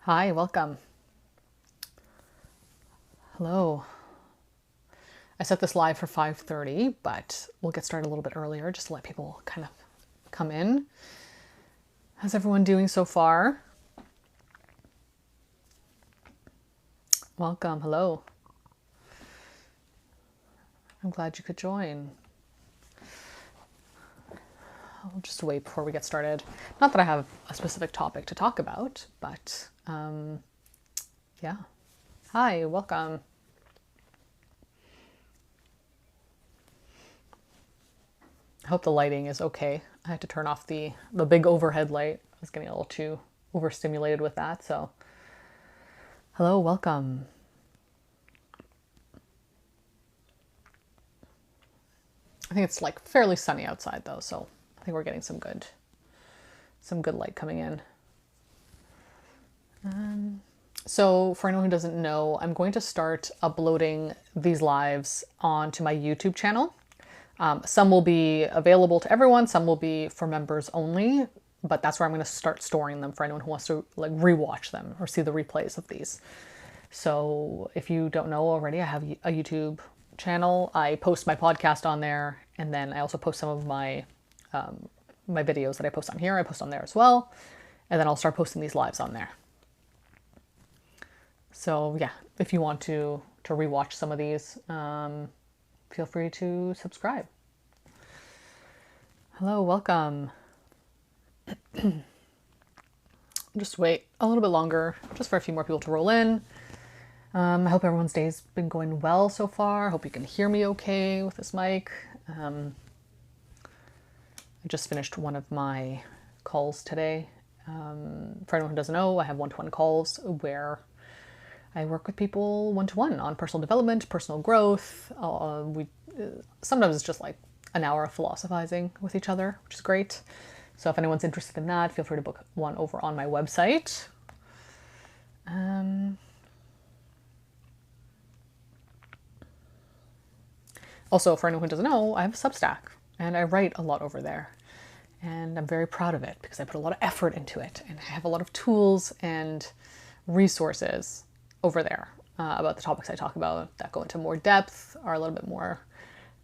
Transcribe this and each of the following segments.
Hi, welcome. Hello. I set this live for 5:30, but we'll get started a little bit earlier just to let people kind of come in. How's everyone doing so far? Welcome. Hello. I'm glad you could join. I'll just wait before we get started. Not that I have a specific topic to talk about, but yeah. Hi, welcome. I hope the lighting is okay. I had to turn off the big overhead light. I was getting a little too overstimulated with that, so hello, welcome. I think it's like fairly sunny outside though, so I think we're getting some good light coming in. So for anyone who doesn't know, I'm going to start uploading these lives onto my YouTube channel. Some will be available to everyone, some will be for members only, but that's where I'm going to start storing them for anyone who wants to like rewatch them or see the replays of these. So if you don't know already, I have a YouTube channel. I post my podcast on there, and then I also post some of my my videos that I post on here. I post on there as well, and then I'll start posting these lives on there. So yeah, if you want to rewatch some of these, feel free to subscribe. Hello, welcome. Just wait a little bit longer, just for a few more people to roll in. I hope everyone's day's been going well so far. I hope you can hear me okay with this mic. I just finished one of my calls today. For anyone who doesn't know, I have one-to-one calls where I work with people one-to-one on personal development, personal growth. Sometimes it's just like an hour of philosophizing with each other, which is great. So if anyone's interested in that, feel free to book one over on my website. Also, for anyone who doesn't know, I have a Substack and I write a lot over there. And I'm very proud of it because I put a lot of effort into it. And I have a lot of tools and resources over there about the topics I talk about that go into more depth, are a little bit more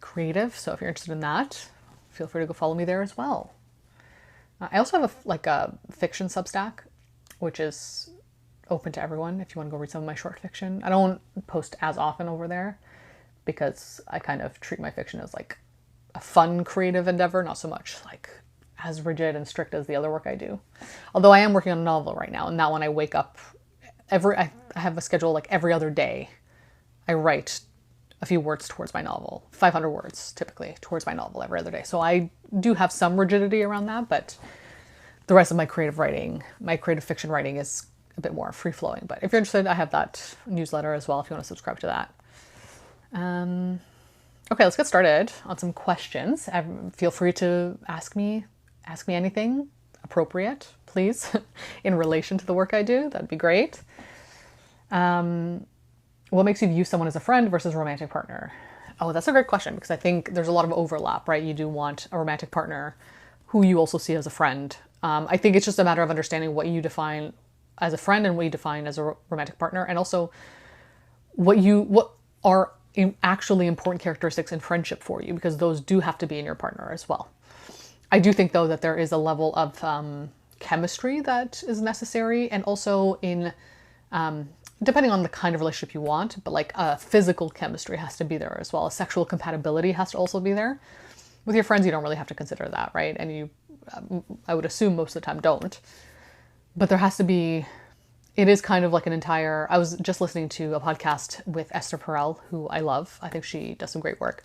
creative. So if you're interested in that, feel free to go follow me there as well. I also have a fiction Substack, which is open to everyone if you want to go read some of my short fiction. I don't post as often over there because I kind of treat my fiction as like a fun creative endeavor, not so much like as rigid and strict as the other work I do. Although I am working on a novel right now, and that one I wake up I have a schedule like every other day. I write a few words towards my novel, 500 words typically towards my novel every other day. So I do have some rigidity around that, but the rest of my creative fiction writing is a bit more free flowing. But if you're interested, I have that newsletter as well if you want to subscribe to that. Okay, let's get started on some questions. Feel free to ask me anything appropriate, please, in relation to the work I do. That'd be great. What makes you view someone as a friend versus a romantic partner? Oh, that's a great question because I think there's a lot of overlap, right? You do want a romantic partner who you also see as a friend. I think it's just a matter of understanding what you define as a friend and what you define as a romantic partner, and also what are actually important characteristics in friendship for you, because those do have to be in your partner as well. I do think though that there is a level of chemistry that is necessary, and also in depending on the kind of relationship you want, but like physical chemistry has to be there as well. Sexual compatibility has to also be there. With your friends, you don't really have to consider that, right? And you, I would assume most of the time don't. But there has to be, it is kind of like an entire, I was just listening to a podcast with Esther Perel, who I love. I think she does some great work.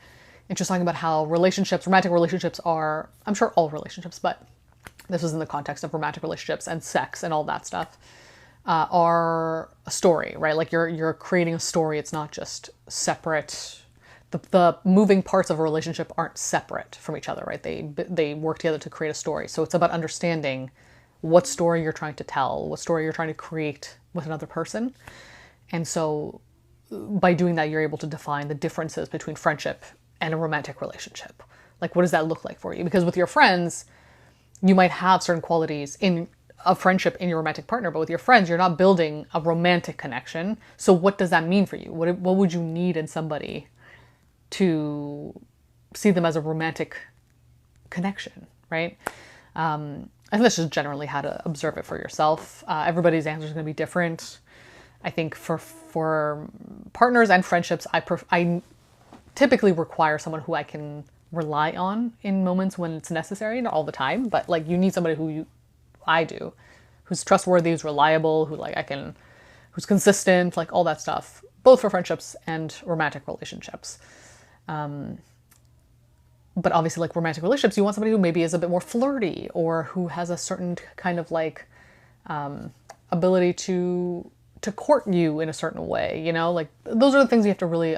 And she's talking about how romantic relationships are, I'm sure all relationships, but this was in the context of romantic relationships and sex and all that stuff, are a story, right? Like you're creating a story. It's not just separate. The moving parts of a relationship aren't separate from each other, right? They work together to create a story. So it's about understanding what story you're trying to tell, what story you're trying to create with another person. And so by doing that, you're able to define the differences between friendship and a romantic relationship. Like, what does that look like for you? Because with your friends, you might have certain qualities in a friendship in your romantic partner, but with your friends, you're not building a romantic connection. So what does that mean for you? What would you need in somebody to see them as a romantic connection, right? I think that's just generally how to observe it for yourself. Everybody's answer is going to be different. I think for partners and friendships, I typically require someone who I can rely on in moments when it's necessary, not all the time, but like you need somebody who's trustworthy, who's reliable, who's consistent, like all that stuff, both for friendships and romantic relationships. But obviously, like romantic relationships, you want somebody who maybe is a bit more flirty or who has a certain kind of like ability to court you in a certain way, you know? Like those are the things you have to really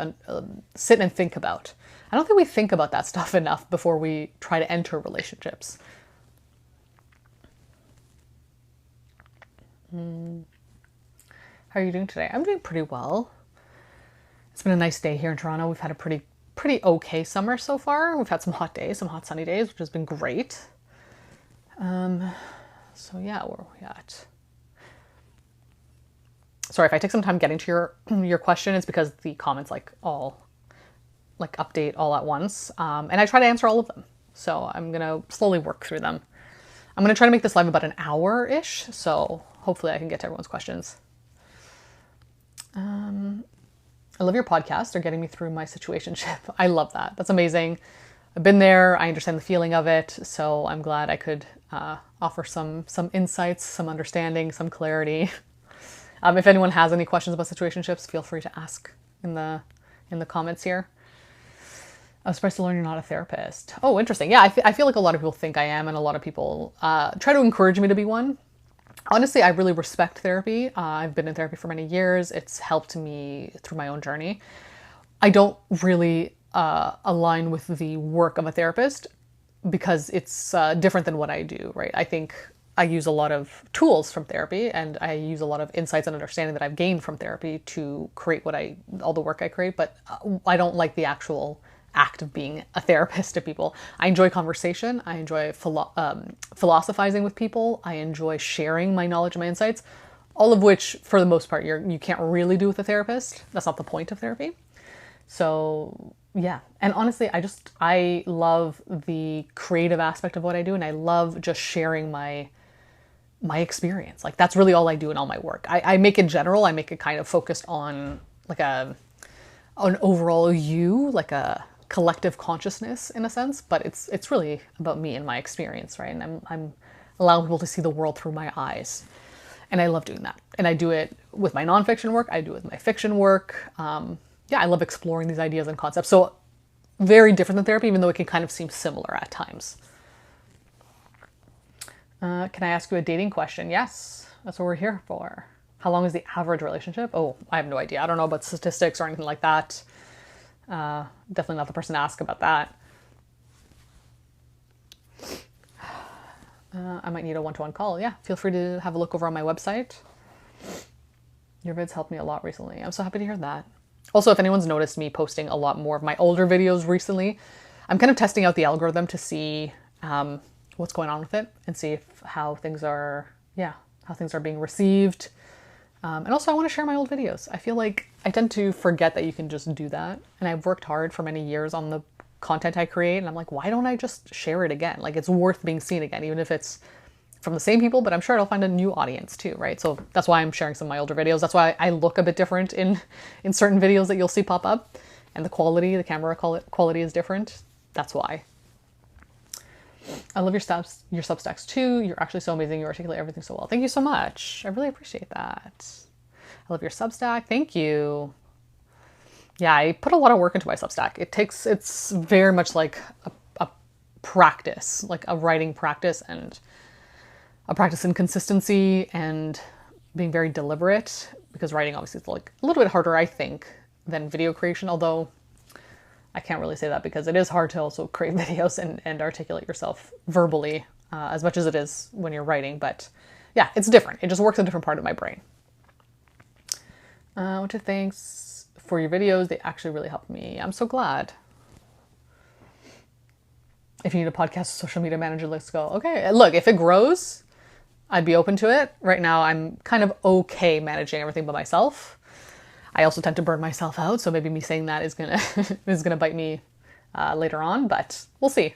sit and think about. I don't think we think about that stuff enough before we try to enter relationships. How are you doing today? I'm doing pretty well. It's been a nice day here in Toronto. We've had a pretty okay summer so far. We've had some hot days, some hot sunny days, which has been great. So yeah, where are we at? Sorry if I take some time getting to your question. It's because the comments update all at once, and I try to answer all of them. So I'm gonna slowly work through them. I'm gonna try to make this live about an hour-ish, so hopefully I can get to everyone's questions. I love your podcast. They're getting me through my situationship. I love that. That's amazing. I've been there. I understand the feeling of it. So I'm glad I could offer some insights, some understanding, some clarity. If anyone has any questions about situationships, feel free to ask in the comments here. I was surprised to learn you're not a therapist. Oh, interesting. Yeah, I feel like a lot of people think I am, and a lot of people try to encourage me to be one. Honestly, I really respect therapy. I've been in therapy for many years. It's helped me through my own journey. I don't really align with the work of a therapist because it's different than what I do, right? I think I use a lot of tools from therapy, and I use a lot of insights and understanding that I've gained from therapy to create all the work I create, but I don't like the actual act of being a therapist to people. I enjoy conversation. I enjoy philosophizing with people. I enjoy sharing my knowledge and my insights, all of which, for the most part, you can't really do with a therapist. That's not the point of therapy. So yeah. And honestly, I love the creative aspect of what I do, and I love just sharing my experience. Like that's really all I do in all my work. I make it general. I make it kind of focused on like an overall like a collective consciousness in a sense, but it's really about me and my experience, right? And I'm allowing people to see the world through my eyes, and I love doing that. And I do it with my nonfiction work. I do it with my fiction work. I love exploring these ideas and concepts. So very different than therapy, even though it can kind of seem similar at times. Can I ask you a dating question? Yes, that's what we're here for. How long is the average relationship? Oh, I have no idea. I don't know about statistics or anything like that. Definitely not the person to ask about that. I might need a one-to-one call. Yeah, feel free to have a look over on my website. Your vids helped me a lot recently. I'm so happy to hear that. Also, if anyone's noticed me posting a lot more of my older videos recently, I'm kind of testing out the algorithm to see what's going on with it and see how things are being received. And also I want to share my old videos. I feel like I tend to forget that you can just do that. And I've worked hard for many years on the content I create. And I'm like, why don't I just share it again? Like it's worth being seen again, even if it's from the same people, but I'm sure it'll find a new audience too, right? So that's why I'm sharing some of my older videos. That's why I look a bit different in certain videos that you'll see pop up. And the camera quality is different. That's why. I love your Substacks too. You're actually so amazing. You articulate everything so well. Thank you so much. I really appreciate that. I love your Substack. Thank you. Yeah, I put a lot of work into my Substack. It's very much like a practice, like a writing practice and a practice in consistency and being very deliberate, because writing obviously is like a little bit harder, I think, than video creation, although I can't really say that because it is hard to also create videos and articulate yourself verbally as much as it is when you're writing. But yeah, it's different. It just works a different part of my brain. Which thanks for your videos. They actually really helped me. I'm so glad. If you need a podcast social media manager, let's go. Okay, look, if it grows, I'd be open to it. Right now, I'm kind of okay managing everything by myself. I also tend to burn myself out, so maybe me saying that is gonna is gonna bite me later on, but we'll see.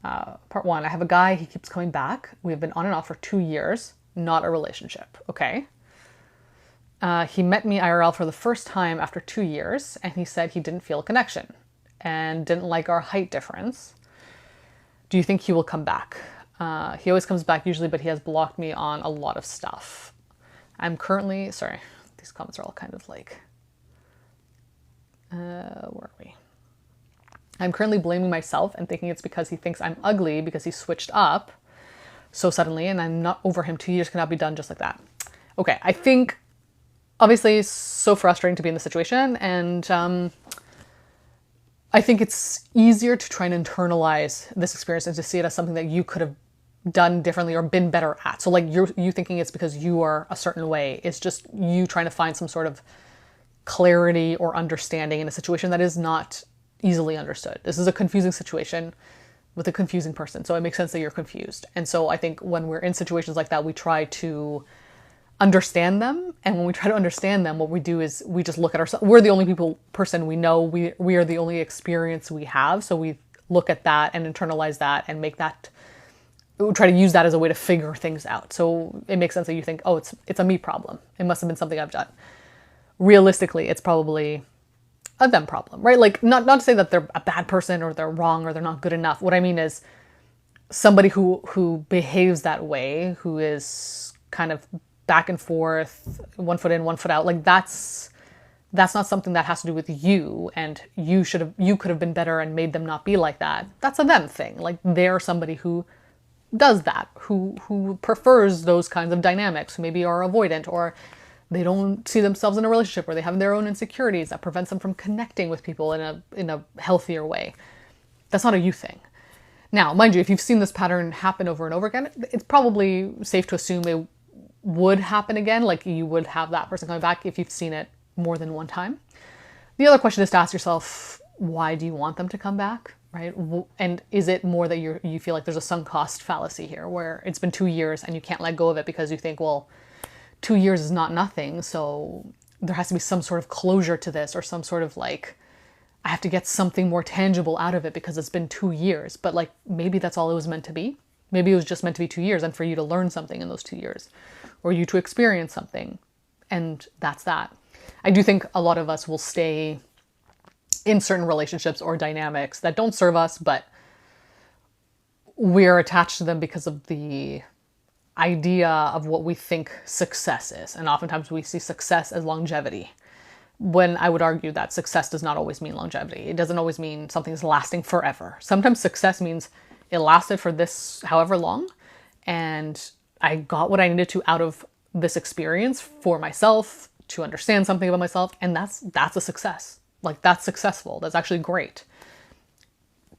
Part one, I have a guy, he keeps coming back. We have been on and off for 2 years, not a relationship. Okay. He met me IRL for the first time after 2 years, and he said he didn't feel a connection and didn't like our height difference. Do you think he will come back? He always comes back usually, but he has blocked me on a lot of stuff. I'm currently, sorry, these comments are all kind of like, where are we? I'm currently blaming myself and thinking it's because he thinks I'm ugly because he switched up so suddenly and I'm not over him. 2 years cannot be done just like that. Okay, I think obviously it's so frustrating to be in this situation, and I think it's easier to try and internalize this experience and to see it as something that you could have done differently or been better at. So like you thinking it's because you are a certain way. It's just you trying to find some sort of clarity or understanding in a situation that is not easily understood. This is a confusing situation with a confusing person. So it makes sense that you're confused. And so I think when we're in situations like that, we try to understand them. And when we try to understand them, what we do is we just look at ourselves. We're the only person we know. We are the only experience we have. So we look at that and internalize that and make that, we try to use that as a way to figure things out. So it makes sense that you think, oh, it's a me problem. It must have been something I've done. Realistically, it's probably a them problem, right? Like not to say that they're a bad person or they're wrong or they're not good enough. What I mean is somebody who behaves that way, who is kind of back and forth, 1 foot in, 1 foot out, like that's not something that has to do with you, and you could have been better and made them not be like that. That's a them thing. Like they're somebody who does that, who prefers those kinds of dynamics, who maybe are avoidant, or they don't see themselves in a relationship, or they have their own insecurities that prevents them from connecting with people in a healthier way. That's not a you thing. Now, mind you, if you've seen this pattern happen over and over again, it's probably safe to assume it would happen again. Like you would have that person coming back if you've seen it more than one time. The other question is to ask yourself, why do you want them to come back, right? And is it more that you feel like there's a sunk cost fallacy here, where it's been 2 years and you can't let go of it because you think, well, 2 years is not nothing, so there has to be some sort of closure to this, or some sort of like, I have to get something more tangible out of it because it's been 2 years. But like, maybe that's all it was meant to be. Maybe it was just meant to be 2 years and for you to learn something in those 2 years, or you to experience something. And that's that. I do think a lot of us will stay in certain relationships or dynamics that don't serve us, but we're attached to them because of the idea of what we think success is. And oftentimes we see success as longevity, when I would argue that success does not always mean longevity. It doesn't always mean something's lasting forever. Sometimes success means it lasted for this however long, and I got what I needed to out of this experience for myself, to understand something about myself, and that's a success. Like that's successful. That's actually great.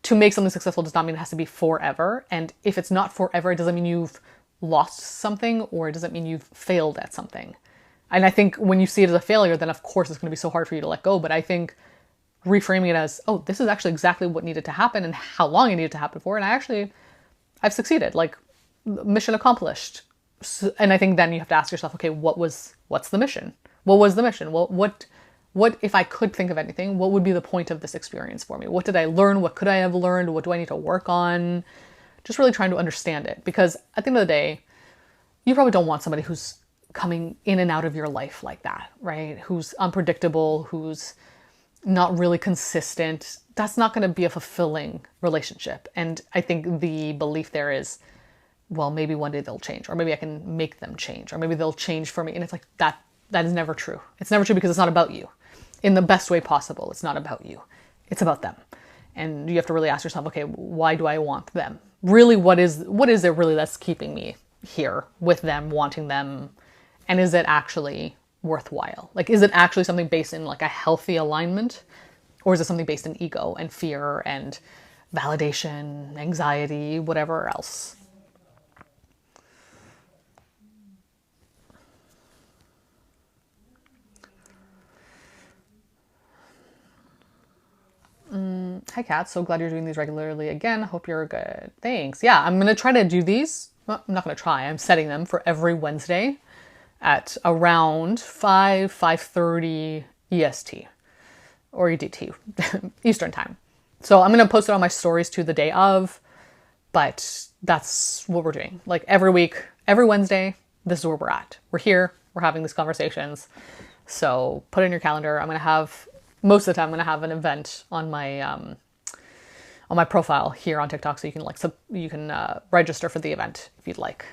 To make something successful does not mean it has to be forever. And if it's not forever, it doesn't mean you've lost something, or it doesn't mean you've failed at something. And I think when you see it as a failure, then of course it's going to be so hard for you to let go. But I think reframing it as, oh, this is actually exactly what needed to happen and how long it needed to happen for. And I've succeeded, like mission accomplished. And I think then you have to ask yourself, okay, what's the mission? What was the mission? Well, what if I could think of anything, what would be the point of this experience for me? What did I learn? What could I have learned? What do I need to work on? Just really trying to understand it, because at the end of the day, you probably don't want somebody who's coming in and out of your life like that, right? Who's unpredictable, who's not really consistent. That's not going to be a fulfilling relationship. And I think the belief there is, well, maybe one day they'll change, or maybe I can make them change, or maybe they'll change for me. And it's like that is never true. It's never true, because it's not about you. In the best way possible, it's not about you. It's about them. And you have to really ask yourself, okay, why do I want them? Really, what is it really that's keeping me here with them, wanting them? And is it actually worthwhile? Like, is it actually something based in like a healthy alignment? Or is it something based in ego and fear and validation, anxiety, whatever else? Hi, Kat. So glad you're doing these regularly again. Hope you're good. Thanks. Yeah, I'm going to try to do these well, I'm not going to try, I'm setting them for every Wednesday at around 5:30 EST or EDT, Eastern time. So I'm going to post it on my stories too the day of, but that's what we're doing. Like every week, every Wednesday, this is where we're at. We're here, we're having these conversations. So put it in your calendar. I'm going to have, most of the time, I'm going to have an event on my profile here on TikTok. So you can register for the event if you'd like.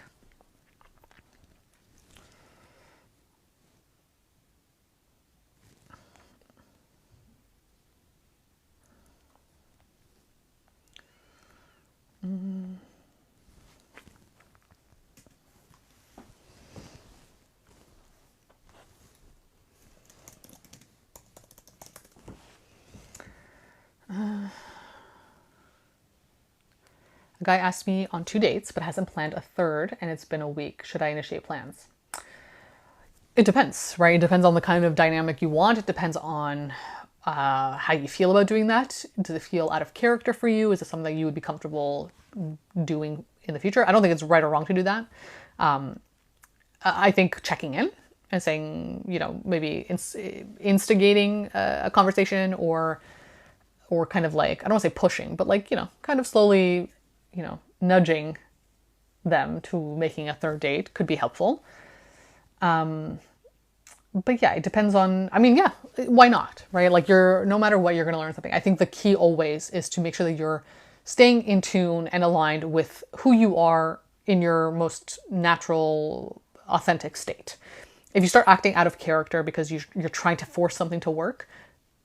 A guy asked me on 2 dates, but hasn't planned a third, and it's been a week. Should I initiate plans? It depends, right? It depends on the kind of dynamic you want. It depends on how you feel about doing that. Does it feel out of character for you? Is it something that you would be comfortable doing in the future? I don't think it's right or wrong to do that. I think checking in and saying, maybe instigating a conversation or kind of like, I don't want to say pushing, but like, kind of slowly, nudging them to making a third date could be helpful. But yeah, it depends on, why not, right? Like no matter what, you're going to learn something. I think the key always is to make sure that you're staying in tune and aligned with who you are in your most natural, authentic state. If you start acting out of character because you're trying to force something to work,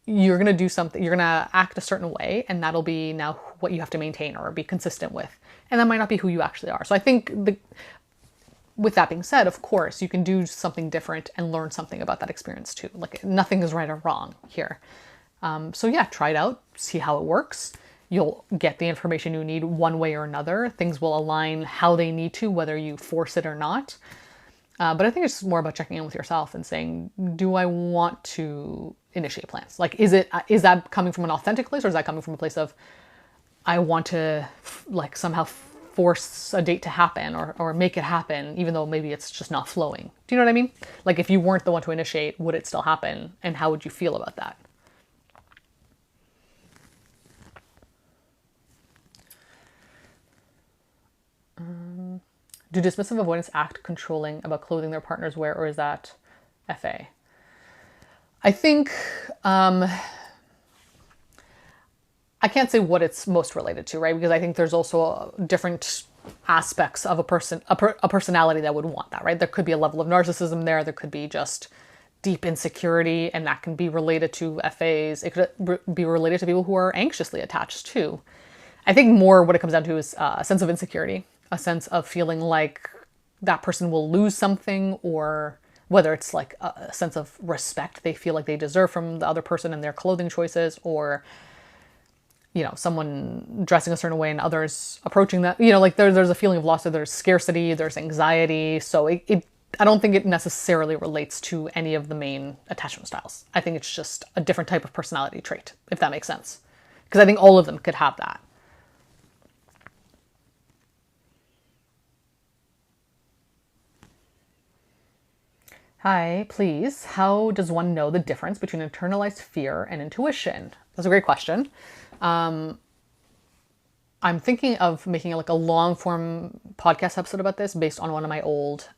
you're going to do something, you're going to act a certain way, and that'll be now what you have to maintain or be consistent with. And that might not be who you actually are. So I think with that being said, of course, you can do something different and learn something about that experience too. Like nothing is right or wrong here. So yeah, try it out, see how it works. You'll get the information you need one way or another. Things will align how they need to, whether you force it or not. But I think it's more about checking in with yourself and saying, do I want to initiate plans? Like, is that coming from an authentic place, or is that coming from a place of, I want to like somehow force a date to happen or make it happen, even though maybe it's just not flowing? Do you know what I mean? Like if you weren't the one to initiate, would it still happen? And how would you feel about that? Do dismissive avoidants act controlling about clothing their partners wear, or is that FA? I think, I can't say what it's most related to, right? Because I think there's also different aspects of a personality that would want that, right? There could be a level of narcissism there. There could be just deep insecurity, and that can be related to FAs. It could be related to people who are anxiously attached too. I think more what it comes down to is a sense of insecurity, a sense of feeling like that person will lose something, or whether it's like a sense of respect they feel like they deserve from the other person and their clothing choices, or someone dressing a certain way and others approaching that, like there's a feeling of loss, or there's scarcity, there's anxiety. So I don't think it necessarily relates to any of the main attachment styles. I think it's just a different type of personality trait, if that makes sense. Because I think all of them could have that. Hi, please. How does one know the difference between internalized fear and intuition? That's a great question. I'm thinking of making like a long form podcast episode about this based on one of my old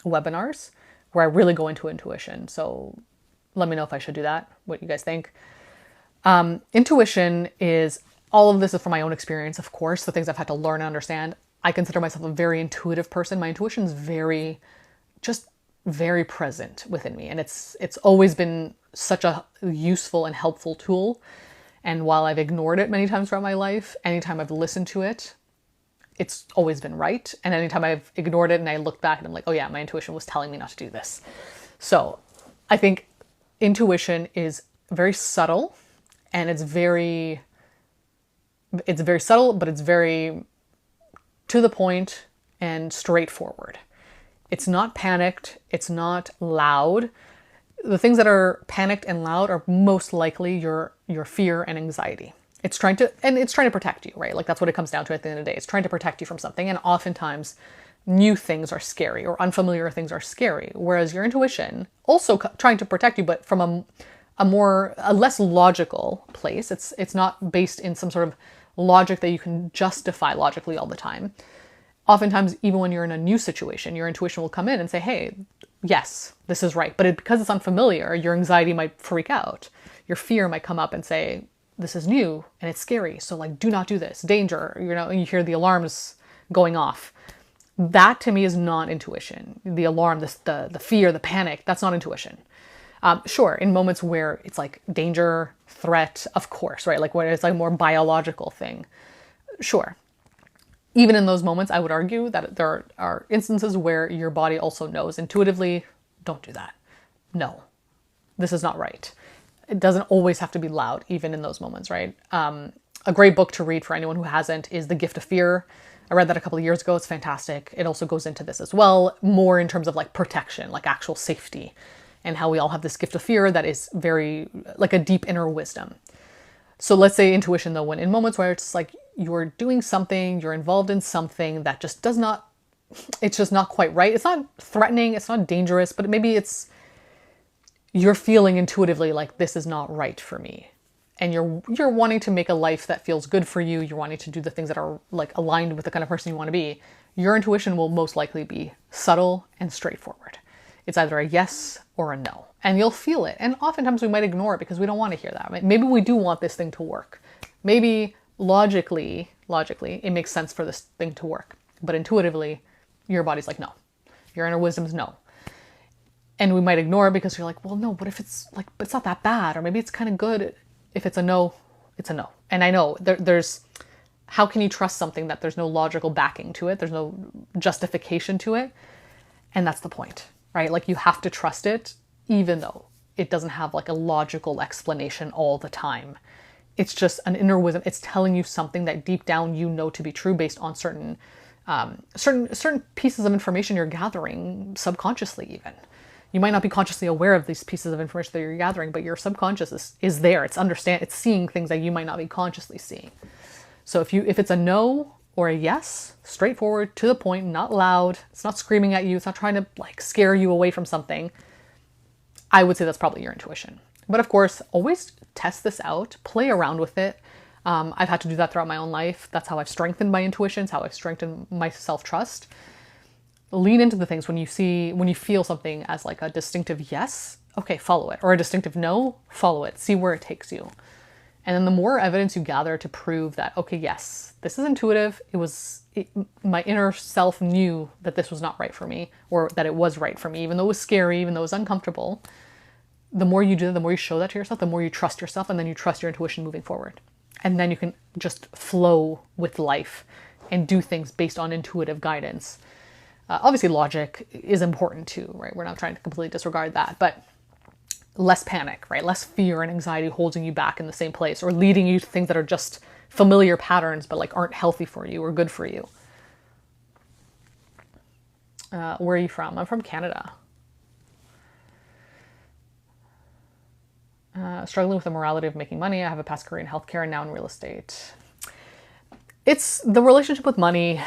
webinars where I really go into intuition. So let me know if I should do that, what you guys think. Intuition is, all of this is from my own experience, of course, the things I've had to learn and understand. I consider myself a very intuitive person. My intuition is very present within me. And it's always been such a useful and helpful tool. And while I've ignored it many times throughout my life, anytime I've listened to it, it's always been right. And anytime I've ignored it and I look back and I'm like, oh yeah, my intuition was telling me not to do this. So I think intuition is very subtle, and it's very subtle, but it's very to the point and straightforward. It's not panicked. It's not loud. The things that are panicked and loud are most likely your fear and anxiety. It's trying to protect you, right? Like that's what it comes down to at the end of the day. It's trying to protect you from something. And oftentimes new things are scary or unfamiliar things are scary. Whereas your intuition also trying to protect you, but from a less logical place. It's not based in some sort of logic that you can justify logically all the time. Oftentimes, even when you're in a new situation, your intuition will come in and say, hey, yes, this is right. But because it's unfamiliar, your anxiety might freak out. Your fear might come up and say, this is new and it's scary. So like, do not do this, danger, and you hear the alarms going off. That to me is not intuition. The alarm, the fear, the panic, that's not intuition. Sure, in moments where it's like danger, threat, of course, right? Like when it's like a more biological thing. Sure. Even in those moments, I would argue that there are instances where your body also knows intuitively, don't do that. No, this is not right. It doesn't always have to be loud, even in those moments, right? A great book to read for anyone who hasn't is The Gift of Fear. I read that a couple of years ago. It's fantastic. It also goes into this as well, more in terms of like protection, like actual safety, and how we all have this gift of fear that is very like a deep inner wisdom. So let's say intuition though, when in moments where it's like you're doing something, you're involved in something that just it's just not quite right. It's not threatening, it's not dangerous, but maybe you're feeling intuitively like this is not right for me. And you're wanting to make a life that feels good for you. You're wanting to do the things that are like aligned with the kind of person you want to be. Your intuition will most likely be subtle and straightforward. It's either a yes or a no. And you'll feel it. And oftentimes we might ignore it because we don't want to hear that. Maybe we do want this thing to work. Maybe logically, it makes sense for this thing to work. But intuitively, your body's like, no. Your inner wisdom's no. And we might ignore it because you're like, well, no, but if it's like, but it's not that bad. Or maybe it's kind of good. If it's a no, it's a no. And I know there's, how can you trust something that there's no logical backing to it? There's no justification to it. And that's the point, right? Like you have to trust it, even though it doesn't have like a logical explanation all the time. It's just an inner wisdom. It's telling you something that deep down you know to be true based on certain pieces of information you're gathering subconsciously even. You might not be consciously aware of these pieces of information that you're gathering, but your subconscious is there. It's seeing things that you might not be consciously seeing. So if it's a no or a yes, straightforward, to the point, not loud, it's not screaming at you, it's not trying to like scare you away from something, I would say that's probably your intuition. But of course, always test this out, play around with it. I've had to do that throughout my own life. That's how I've strengthened my intuitions, how I've strengthened my self-trust. Lean into the things when you feel something as like a distinctive yes, okay, follow it. Or a distinctive no, follow it. See where it takes you. And then the more evidence you gather to prove that, okay, yes, this is intuitive. My inner self knew that this was not right for me, or that it was right for me, even though it was scary, even though it was uncomfortable. The more you do that, the more you show that to yourself, the more you trust yourself, and then you trust your intuition moving forward. And then you can just flow with life and do things based on intuitive guidance. Obviously, logic is important too, right? We're not trying to completely disregard that, but less panic, right? Less fear and anxiety holding you back in the same place or leading you to things that are just familiar patterns, but like aren't healthy for you or good for you. Where are you from? I'm from Canada. Struggling with the morality of making money. I have a past career in healthcare and now in real estate. It's the relationship with money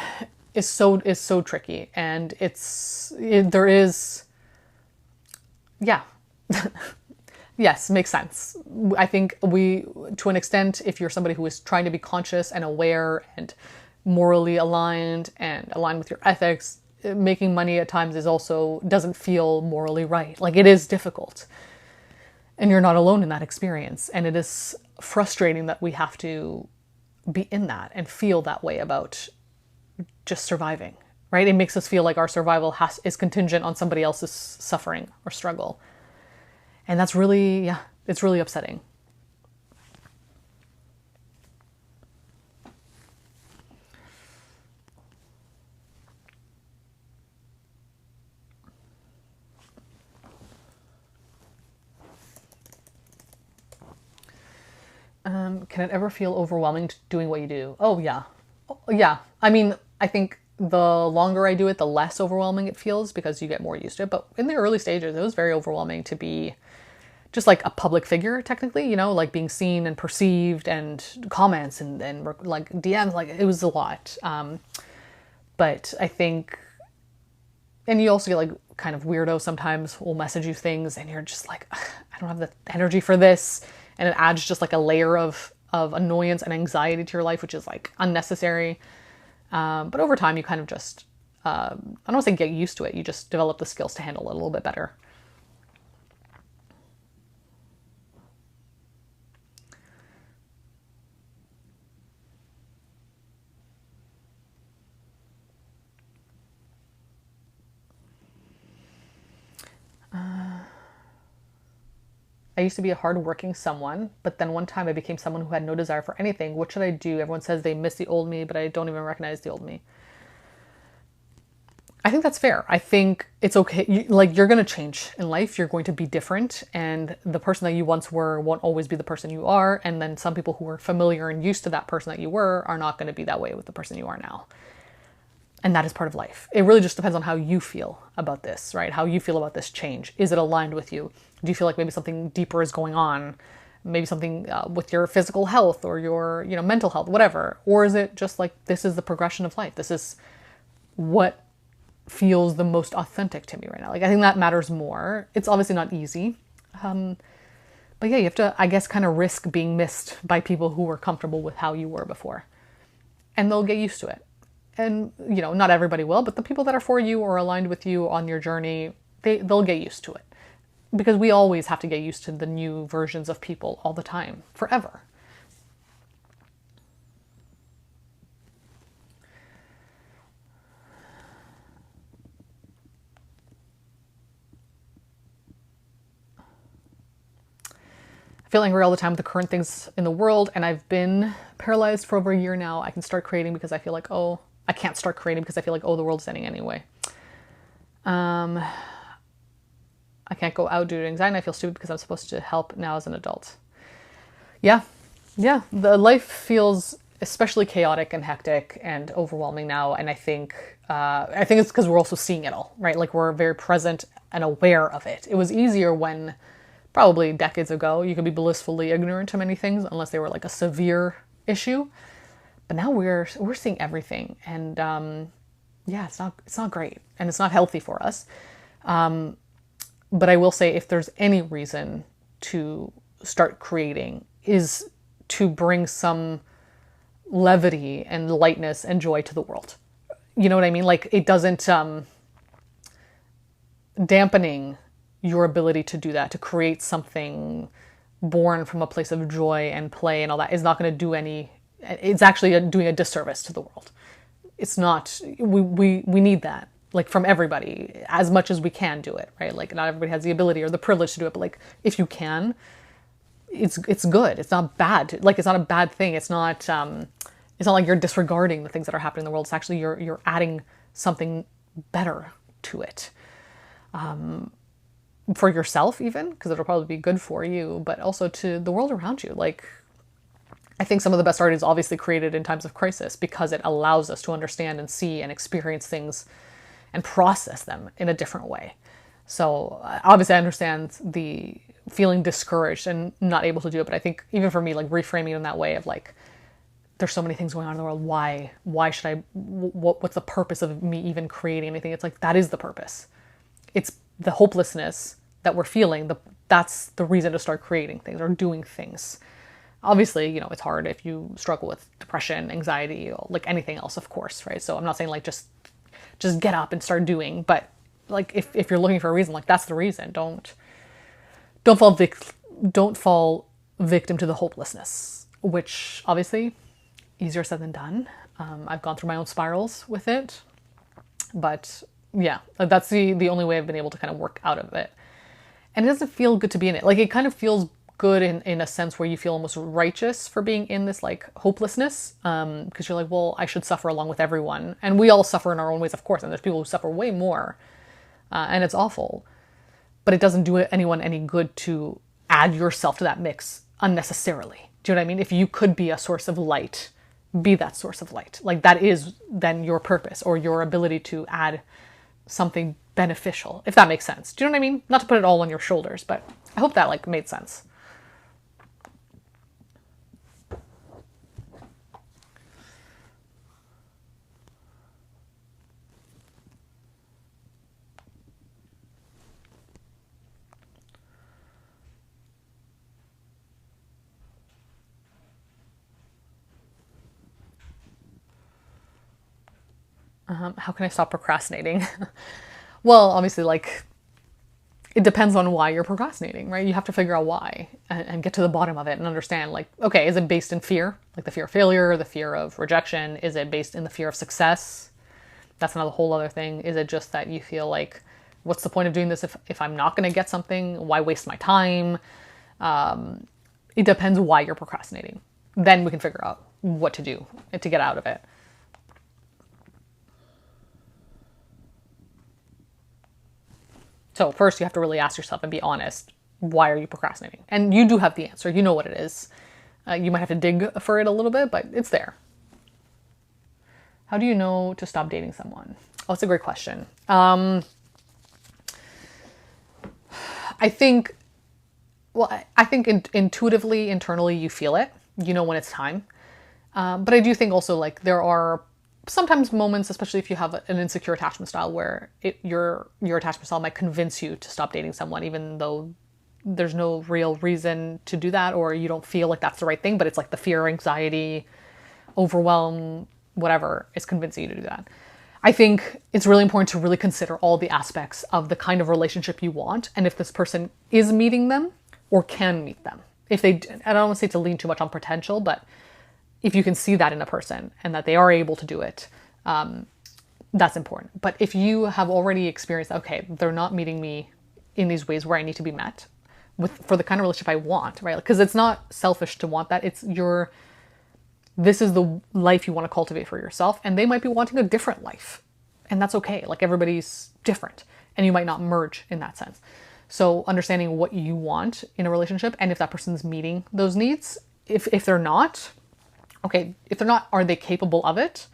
is so tricky, and yes, makes sense. I think to an extent, if you're somebody who is trying to be conscious and aware and morally aligned and aligned with your ethics, making money at times doesn't feel morally right. Like it is difficult. And you're not alone in that experience. And it is frustrating that we have to be in that and feel that way about just surviving, right? It makes us feel like our survival is contingent on somebody else's suffering or struggle. And that's really, it's really upsetting. Can it ever feel overwhelming doing what you do? Oh, yeah. Yeah. I mean, I think the longer I do it, the less overwhelming it feels because you get more used to it. But in the early stages, it was very overwhelming to just like a public figure, technically, you know, like being seen and perceived and comments and like DMs, like it was a lot. But I think, and you also get like kind of weirdos sometimes will message you things and you're just like, I don't have the energy for this. And it adds just like a layer of annoyance and anxiety to your life, which is like unnecessary. But over time, you kind of just, I don't want to say get used to it. You just develop the skills to handle it a little bit better. I used to be a hardworking someone, but then one time I became someone who had no desire for anything. What should I do? Everyone says they miss the old me, but I don't even recognize the old me. I think that's fair. I think it's okay. You're going to change in life. You're going to be different. And the person that you once were won't always be the person you are. And then some people who are familiar and used to that person that you were are not going to be that way with the person you are now. And that is part of life. It really just depends on how you feel about this, right? How you feel about this change. Is it aligned with you? Do you feel like maybe something deeper is going on? Maybe something with your physical health or your, mental health, whatever. Or is it just like, this is the progression of life? This is what feels the most authentic to me right now. Like, I think that matters more. It's obviously not easy. But yeah, you have to, I guess, kind of risk being missed by people who were comfortable with how you were before. And they'll get used to it. And, not everybody will, but the people that are for you or aligned with you on your journey, they'll get used to it. Because we always have to get used to the new versions of people all the time, forever. I feel angry all the time with the current things in the world, and I've been paralyzed for over a year now. I can start creating because I feel like, I can't start creating because I feel like, the world's ending anyway. I can't go out due to anxiety. I feel stupid because I'm supposed to help now as an adult. Yeah. The life feels especially chaotic and hectic and overwhelming now. And I think it's because we're also seeing it all, right? Like, we're very present and aware of it. It was easier when, probably decades ago, you could be blissfully ignorant to many things unless they were like a severe issue. But now we're seeing everything, and it's not great, and it's not healthy for us. But I will say, if there's any reason to start creating, is to bring some levity and lightness and joy to the world. You know what I mean? Like, it doesn't dampening your ability to do that, to create something born from a place of joy and play and all that, is not going to do any. It's actually doing a disservice to the world. It's not. We need that, like, from everybody, as much as we can do it, right? Like, not everybody has the ability or the privilege to do it, but like, if you can, it's good. It's not bad. Like, it's not a bad thing. It's not like you're disregarding the things that are happening in the world. It's actually you're adding something better to it. For yourself, even, because it'll probably be good for you, but also to the world around you. Like, I think some of the best art is obviously created in times of crisis because it allows us to understand and see and experience things and process them in a different way. So obviously I understand the feeling discouraged and not able to do it, but I think even for me, like, reframing it in that way of like, there's so many things going on in the world. Why should I, what's the purpose of me even creating anything? It's like, that is the purpose. It's the hopelessness that we're feeling. That's the reason to start creating things or doing things. Obviously, it's hard if you struggle with depression, anxiety, like anything else, of course, right? So I'm not saying like just get up and start doing, but like if you're looking for a reason, like, that's the reason. Don't fall victim to the hopelessness, which obviously easier said than done. I've gone through my own spirals with it, but yeah, that's the only way I've been able to kind of work out of it. And it doesn't feel good to be in it. Like, it kind of feels good in a sense where you feel almost righteous for being in this like hopelessness, because you're like, well, I should suffer along with everyone, and we all suffer in our own ways, of course, and there's people who suffer way more, and it's awful, but it doesn't do anyone any good to add yourself to that mix unnecessarily. Do you know what I mean? If you could be a source of light, be that source of light. Like, that is then your purpose or your ability to add something beneficial, if that makes sense. Do you know what I mean? Not to put it all on your shoulders, but I hope that like made sense. How can I stop procrastinating? Well, obviously, like, it depends on why you're procrastinating, right? You have to figure out why and get to the bottom of it and understand, like, okay, is it based in fear? Like the fear of failure, the fear of rejection? Is it based in the fear of success? That's another whole other thing. Is it just that you feel like, what's the point of doing this if I'm not going to get something? Why waste my time? It depends why you're procrastinating. Then we can figure out what to do to get out of it. So first you have to really ask yourself and be honest. Why are you procrastinating? And you do have the answer. You know what it is. You might have to dig for it a little bit, but it's there. How do you know to stop dating someone? Oh, it's a great question. I think, I think intuitively, internally, you feel it. You know when it's time. But I do think also like there are sometimes moments, especially if you have an insecure attachment style, where your attachment style might convince you to stop dating someone, even though there's no real reason to do that, or you don't feel like that's the right thing, but it's like the fear, anxiety, overwhelm, whatever is convincing you to do that. I think it's really important to really consider all the aspects of the kind of relationship you want, and if this person is meeting them or can meet them. If they, I don't want to say to lean too much on potential, but if you can see that in a person and that they are able to do it, that's important. But if you have already experienced, okay, they're not meeting me in these ways where I need to be met for the kind of relationship I want, right? Because it's not selfish to want that. This is the life you want to cultivate for yourself. And they might be wanting a different life. And that's okay. Like everybody's different. And you might not merge in that sense. So understanding what you want in a relationship, and if that person's meeting those needs, if they're not, okay, if they're not, are they capable of it?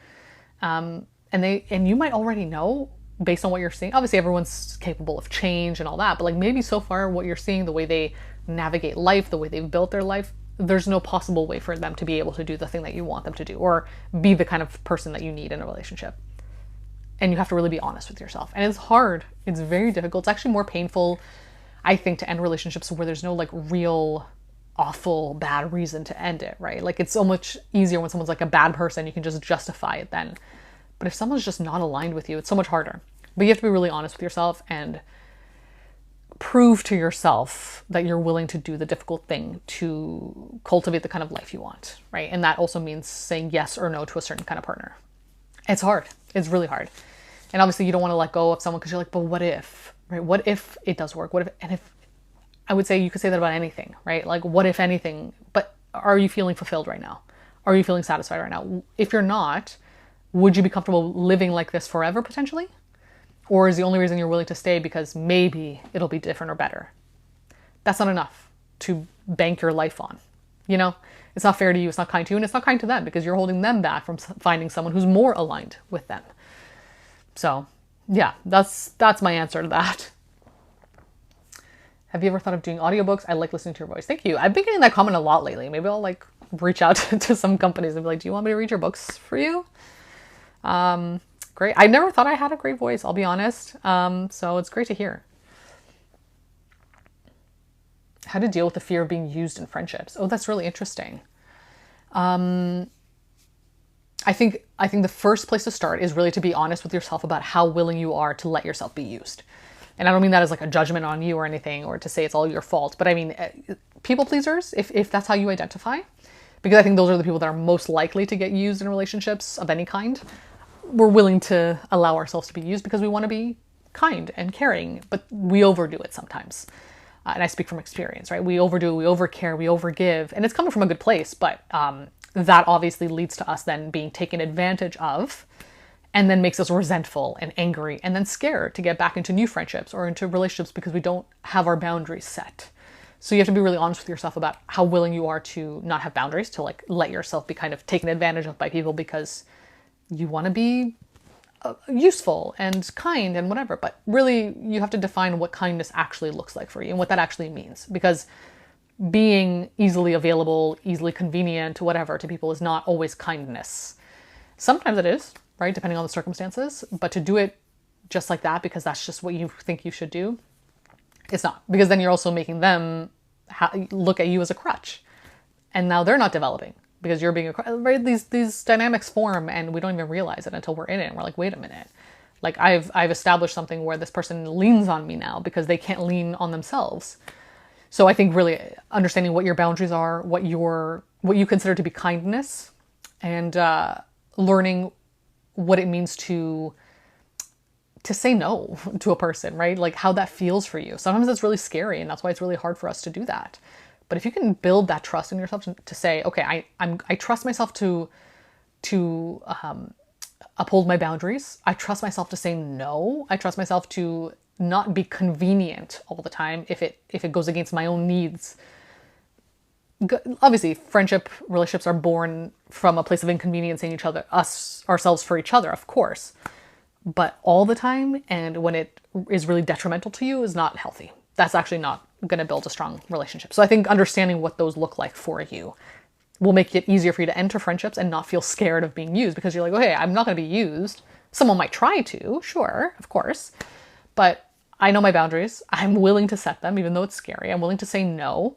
And you might already know based on what you're seeing. Obviously everyone's capable of change and all that, but like maybe so far what you're seeing, the way they navigate life, the way they've built their life, there's no possible way for them to be able to do the thing that you want them to do or be the kind of person that you need in a relationship. And you have to really be honest with yourself. And it's hard. It's very difficult. It's actually more painful, I think, to end relationships where there's no like real awful bad reason to end it, right? Like it's so much easier when someone's like a bad person, you can just justify it then. But if someone's just not aligned with you, it's so much harder. But you have to be really honest with yourself and prove to yourself that you're willing to do the difficult thing to cultivate the kind of life you want, right? And that also means saying yes or no to a certain kind of partner. It's hard. It's really hard. And obviously you don't want to let go of someone because you're like, but what if, right? What if it does work? If I would say you could say that about anything, right? Like what if anything, but are you feeling fulfilled right now? Are you feeling satisfied right now? If you're not, would you be comfortable living like this forever potentially? Or is the only reason you're willing to stay because maybe it'll be different or better? That's not enough to bank your life on. You know, it's not fair to you, it's not kind to you, and it's not kind to them because you're holding them back from finding someone who's more aligned with them. So yeah, that's my answer to that. Have you ever thought of doing audiobooks? I like listening to your voice. Thank you. I've been getting that comment a lot lately. Maybe I'll like reach out to some companies and be like, do you want me to read your books for you? Great. I never thought I had a great voice, I'll be honest. So it's great to hear. How to deal with the fear of being used in friendships. Oh, that's really interesting. I think the first place to start is really to be honest with yourself about how willing you are to let yourself be used. And I don't mean that as like a judgment on you or anything, or to say it's all your fault, but I mean, people pleasers, if that's how you identify, because I think those are the people that are most likely to get used in relationships of any kind. We're willing to allow ourselves to be used because we want to be kind and caring, but we overdo it sometimes. And I speak from experience, right? We overdo, we overcare, we overgive, and it's coming from a good place, but that obviously leads to us then being taken advantage of, and then makes us resentful and angry and then scared to get back into new friendships or into relationships because we don't have our boundaries set. So you have to be really honest with yourself about how willing you are to not have boundaries, to like let yourself be kind of taken advantage of by people because you want to be useful and kind and whatever. But really, you have to define what kindness actually looks like for you and what that actually means. Because being easily available, easily convenient, whatever to people is not always kindness. Sometimes it is, right? Depending on the circumstances. But to do it just like that because that's just what you think you should do, it's not. Because then you're also making them look at you as a crutch. And now they're not developing because you're being a crutch. Right? These dynamics form and we don't even realize it until we're in it. And we're like, wait a minute. Like I've established something where this person leans on me now because they can't lean on themselves. So I think really understanding what your boundaries are, what you consider to be kindness, and learning what it means to say no to a person, right? Like how that feels for you. Sometimes it's really scary, and that's why it's really hard for us to do that. But if you can build that trust in yourself to say, okay, I trust myself to uphold my boundaries. I trust myself to say no. I trust myself to not be convenient all the time if it goes against my own needs. Obviously, friendship relationships are born from a place of inconveniencing ourselves for each other, of course. But all the time, and when it is really detrimental to you, is not healthy. That's actually not going to build a strong relationship. So I think understanding what those look like for you will make it easier for you to enter friendships and not feel scared of being used because you're like, okay, I'm not going to be used. Someone might try to, sure, of course. But I know my boundaries. I'm willing to set them, even though it's scary. I'm willing to say no.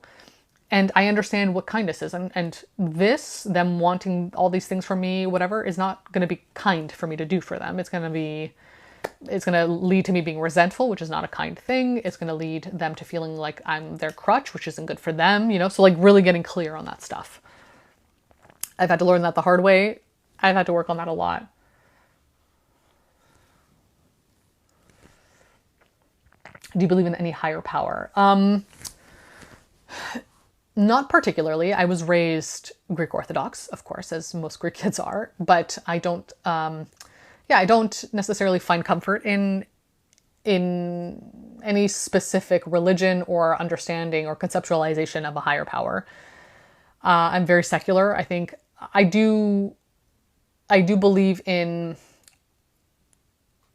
And I understand what kindness is. And them wanting all these things from me, whatever, is not going to be kind for me to do for them. It's going to lead to me being resentful, which is not a kind thing. It's going to lead them to feeling like I'm their crutch, which isn't good for them, So like really getting clear on that stuff. I've had to learn that the hard way. I've had to work on that a lot. Do you believe in any higher power? Not particularly. I was raised Greek Orthodox, of course, as most Greek kids are, but I don't necessarily find comfort in any specific religion or understanding or conceptualization of a higher power. I'm very secular. I think I do believe in,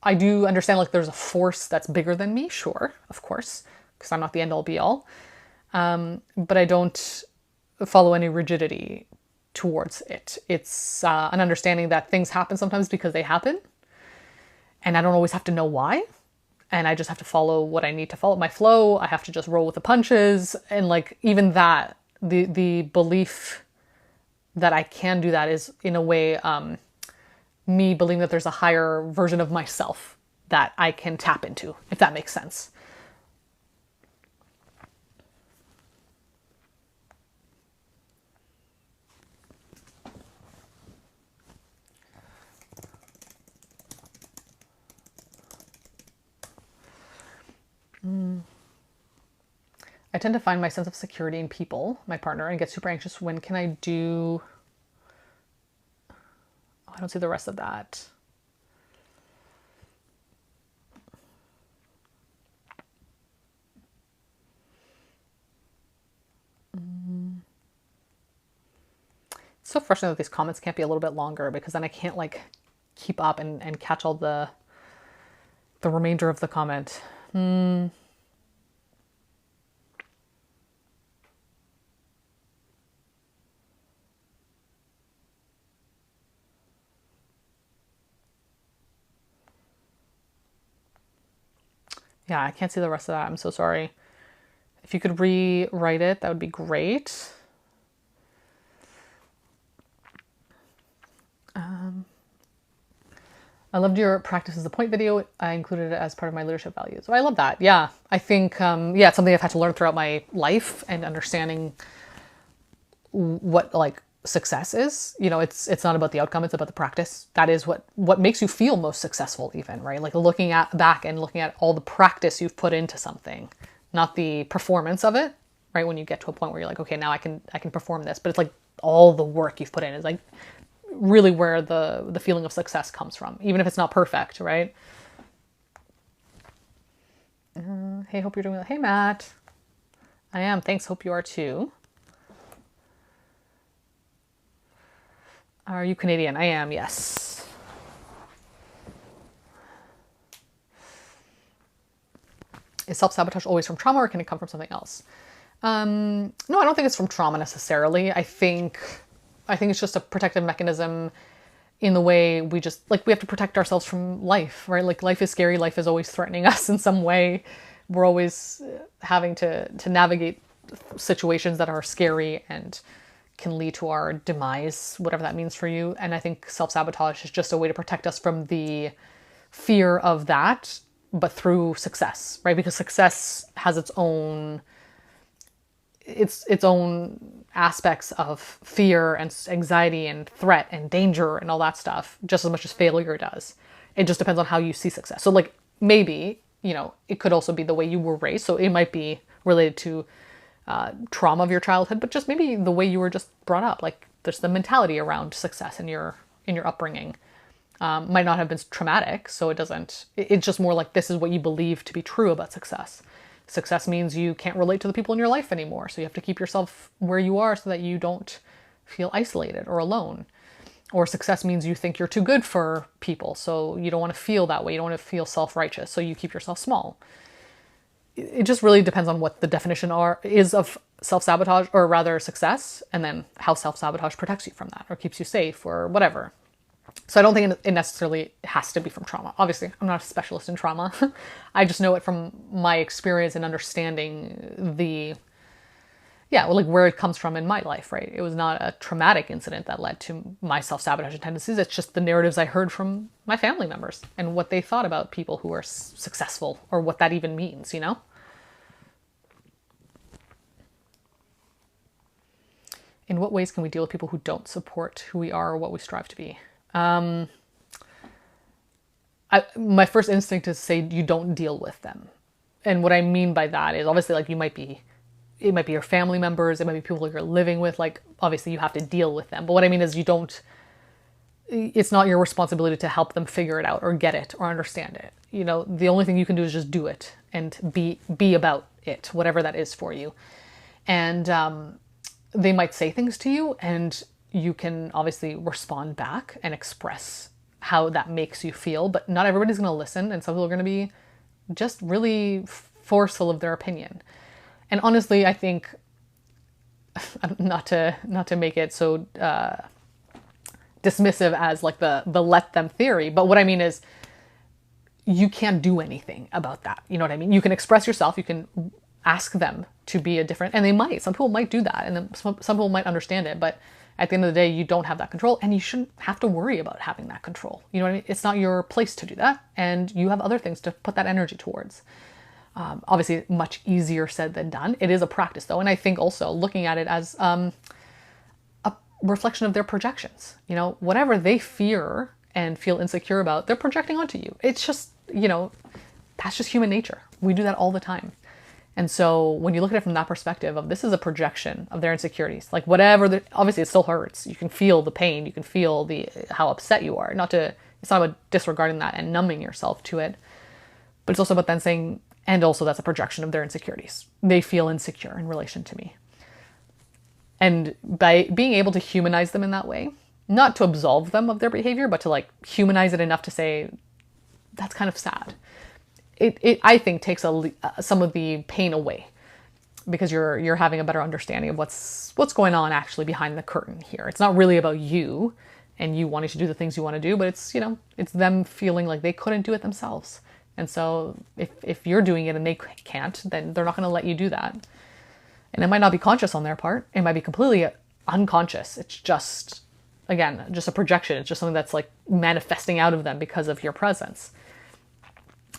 I do understand like there's a force that's bigger than me, sure, of course, because I'm not the end all be all. But I don't follow any rigidity towards it. It's an understanding that things happen sometimes because they happen. And I don't always have to know why. And I just have to follow what I need to follow, my flow. I have to just roll with the punches. And like even that, the belief that I can do that is in a way me believing that there's a higher version of myself that I can tap into, if that makes sense. I tend to find my sense of security in people, my partner, and get super anxious. When can I do... Oh, I don't see the rest of that. It's so frustrating that these comments can't be a little bit longer because then I can't like keep up and catch all the remainder of the comment. Yeah, I can't see the rest of that. I'm so sorry. If you could rewrite it, that would be great. I loved your practice as a point video. I included it as part of my leadership values. So I love that. Yeah, I think, it's something I've had to learn throughout my life and understanding what like success is. It's not about the outcome. It's about the practice. That is what makes you feel most successful even, right? Like looking back and looking at all the practice you've put into something, not the performance of it, right? When you get to a point where you're like, okay, now I can perform this, but it's like all the work you've put in is like really where the feeling of success comes from, even if it's not perfect, right? Hey, hope you're doing well. Hey, Matt. I am. Thanks. Hope you are too. Are you Canadian? I am, yes. Is self-sabotage always from trauma, or can it come from something else? No, I don't think it's from trauma necessarily. I think it's just a protective mechanism in the way we have to protect ourselves from life, right? Like life is scary. Life is always threatening us in some way. We're always having to navigate situations that are scary and can lead to our demise, whatever that means for you. And I think self-sabotage is just a way to protect us from the fear of that, but through success, right? Because success has its own aspects of fear and anxiety and threat and danger and all that stuff, just as much as failure does. It just depends on how you see success. So like maybe, it could also be the way you were raised. So it might be related to trauma of your childhood, but just maybe the way you were just brought up. Like there's the mentality around success in your upbringing. Might not have been traumatic, so it's just more like this is what you believe to be true about success. Success means you can't relate to the people in your life anymore, so you have to keep yourself where you are so that you don't feel isolated or alone. Or success means you think you're too good for people, so you don't want to feel that way. You don't want to feel self-righteous, so you keep yourself small. It just really depends on what the definition is of self-sabotage, or rather success, and then how self-sabotage protects you from that or keeps you safe or whatever. So I don't think it necessarily has to be from trauma. Obviously, I'm not a specialist in trauma. I just know it from my experience and understanding where it comes from in my life, right? It was not a traumatic incident that led to my self-sabotaging tendencies. It's just the narratives I heard from my family members and what they thought about people who are successful, or what that even means, In what ways can we deal with people who don't support who we are or what we strive to be? My first instinct is to say you don't deal with them. And what I mean by that is obviously like it might be your family members, it might be people you're living with, like obviously you have to deal with them. But what I mean is it's not your responsibility to help them figure it out or get it or understand it. The only thing you can do is just do it and be about it, whatever that is for you. And they might say things to you, and you can obviously respond back and express how that makes you feel, but not everybody's going to listen, and some people are going to be just really forceful of their opinion. And honestly, I think, not to make it so dismissive as like the let them theory, but what I mean is you can't do anything about that. You know what I mean? You can express yourself, you can ask them to be and some people might do that, and then some people might understand it, but at the end of the day, you don't have that control, and you shouldn't have to worry about having that control. You know what I mean? It's not your place to do that, and you have other things to put that energy towards. Obviously, much easier said than done. It is a practice, though, and I think also looking at it as a reflection of their projections. Whatever they fear and feel insecure about, they're projecting onto you. It's just, that's just human nature. We do that all the time. And so when you look at it from that perspective of this is a projection of their insecurities, like obviously it still hurts. You can feel the pain. You can feel how upset you are. It's not about disregarding that and numbing yourself to it, but it's also about then saying, and also that's a projection of their insecurities. They feel insecure in relation to me. And by being able to humanize them in that way, not to absolve them of their behavior, but to like humanize it enough to say, that's kind of sad. It I think takes some of the pain away, because you're having a better understanding of what's going on actually behind the curtain here. It's not really about you and you wanting to do the things you want to do, but it's them feeling like they couldn't do it themselves. And so if you're doing it and they can't, then they're not going to let you do that. And it might not be conscious on their part. It might be completely unconscious. It's just, again, just a projection. It's just something that's like manifesting out of them because of your presence.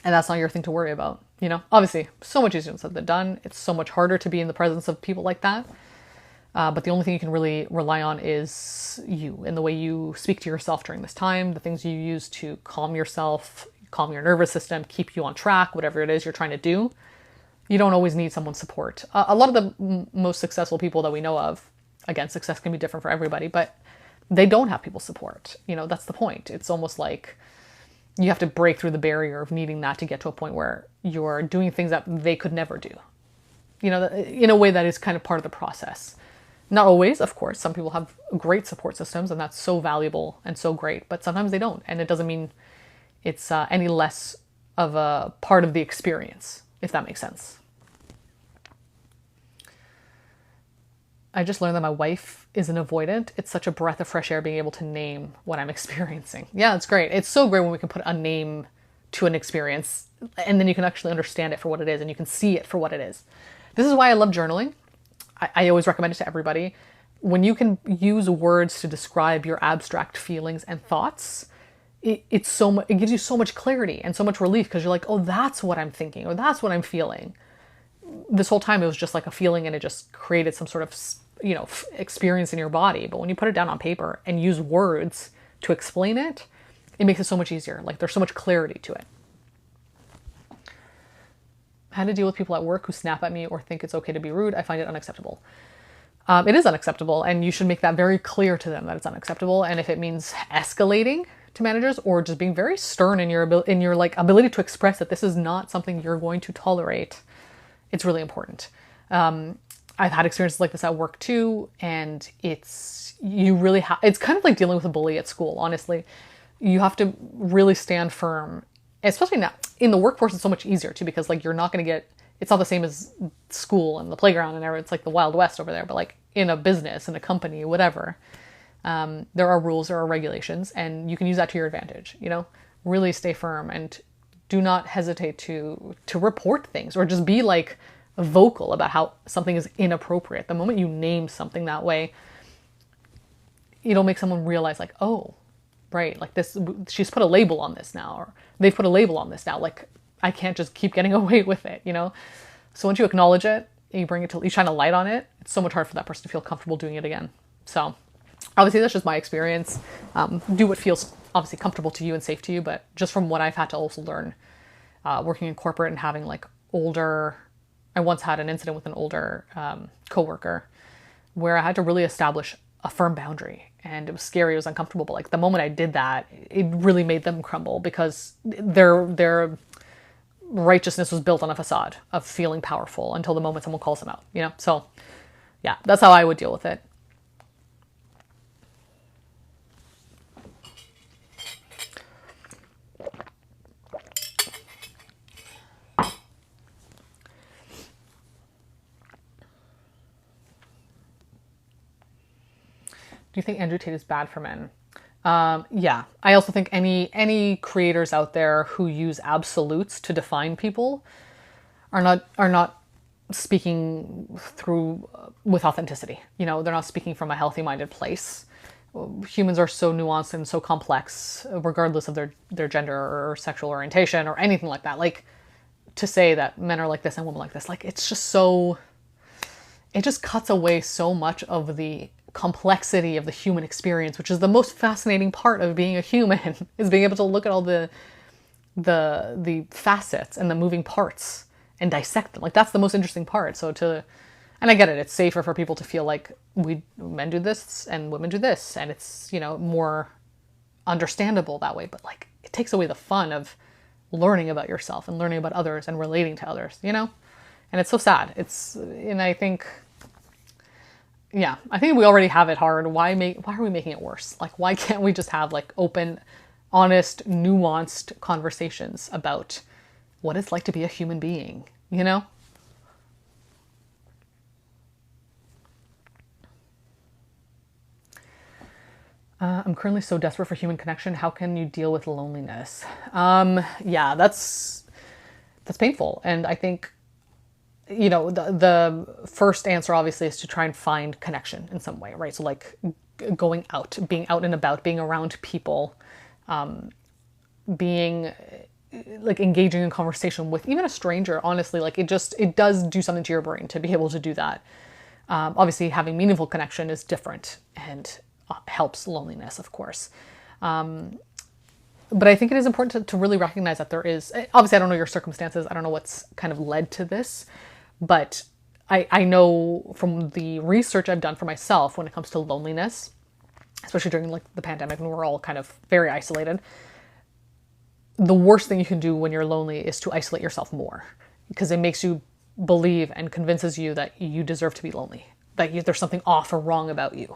And that's not your thing to worry about. Obviously, so much easier said than done. It's so much harder to be in the presence of people like that. But the only thing you can really rely on is you, and the way you speak to yourself during this time, the things you use to calm yourself, calm your nervous system, keep you on track, whatever it is you're trying to do. You don't always need someone's support. A lot of the most successful people that we know of, again, success can be different for everybody, but they don't have people's support. That's the point. It's almost like you have to break through the barrier of needing that to get to a point where you're doing things that they could never do. In a way that is kind of part of the process. Not always, of course. Some people have great support systems, and that's so valuable and so great, but sometimes they don't. And it doesn't mean it's any less of a part of the experience. if that makes sense. I just learned that my wife is an avoidant. It's such a breath of fresh air being able to name what I'm experiencing. Yeah, it's great. It's so great when we can put a name to an experience, and then you can actually understand it for what it is and you can see it for what it is. This is why I love journaling. I always recommend it to everybody. When you can use words to describe your abstract feelings and thoughts, it gives you so much clarity and so much relief, because you're like, oh, that's what I'm thinking, or that's what I'm feeling. This whole time it was just like a feeling, and it just created some sort of, experience in your body. But when you put it down on paper and use words to explain it, it makes it so much easier. Like, there's so much clarity to it. How to deal with people at work who snap at me or think it's okay to be rude. I find it unacceptable. It is unacceptable, and you should make that very clear to them that it's unacceptable. And if it means escalating to managers, or just being very stern in your ability to express that this is not something you're going to tolerate, it's really important. I've had experiences like this at work too, and it's kind of like dealing with a bully at school, honestly. You have to really stand firm, especially now in the workforce. It's so much easier too, because like, you're not going to get, it's not the same as school and the playground and everything. It's like the Wild West over there, but like in a business, in a company, whatever, there are rules, there are regulations, and you can use that to your advantage. Really stay firm and do not hesitate to report things, or just be like vocal about how something is inappropriate. The moment you name something that way, it'll make someone realize like, oh, right, like this, she's put a label on this now, or they've put a label on this now. Like, I can't just keep getting away with it, So once you acknowledge it, you shine a light on it, it's so much harder for that person to feel comfortable doing it again. So obviously that's just my experience. Do what feels obviously comfortable to you and safe to you, but just from what I've had to also learn, working in corporate and having like I once had an incident with an older coworker where I had to really establish a firm boundary, and it was scary, it was uncomfortable, but like the moment I did that, it really made them crumble, because their righteousness was built on a facade of feeling powerful until the moment someone calls them out, So yeah, that's how I would deal with it. Do you think Andrew Tate is bad for men? Yeah, I also think any creators out there who use absolutes to define people are not speaking with authenticity. They're not speaking from a healthy-minded place. Humans are so nuanced and so complex, regardless of their gender or sexual orientation or anything like that. Like, to say that men are like this and women like this, like, it just cuts away so much of the complexity of the human experience, which is the most fascinating part of being a human, is being able to look at all the facets and the moving parts and dissect them. Like, that's the most interesting part. And I get it, it's safer for people to feel like men do this and women do this, and it's, more understandable that way, but like, it takes away the fun of learning about yourself and learning about others and relating to others, and it's so sad. And I think, yeah, I think we already have it hard. Why are we making it worse? Like, why can't we just have like open, honest, nuanced conversations about what it's like to be a human being, I'm currently so desperate for human connection. How can you deal with loneliness? Yeah, that's painful. And I think, the first answer obviously is to try and find connection in some way, right? So like going out, being out and about, being around people, being like engaging in conversation with even a stranger, honestly, like it does do something to your brain to be able to do that. Obviously having meaningful connection is different and helps loneliness, of course. But I think it is important to really recognize that there is, obviously I don't know your circumstances, I don't know what's kind of led to this, but I know from the research I've done for myself when it comes to loneliness, especially during like the pandemic when we're all kind of very isolated, the worst thing you can do when you're lonely is to isolate yourself more, because it makes you believe and convinces you that you deserve to be lonely, that there's something off or wrong about you.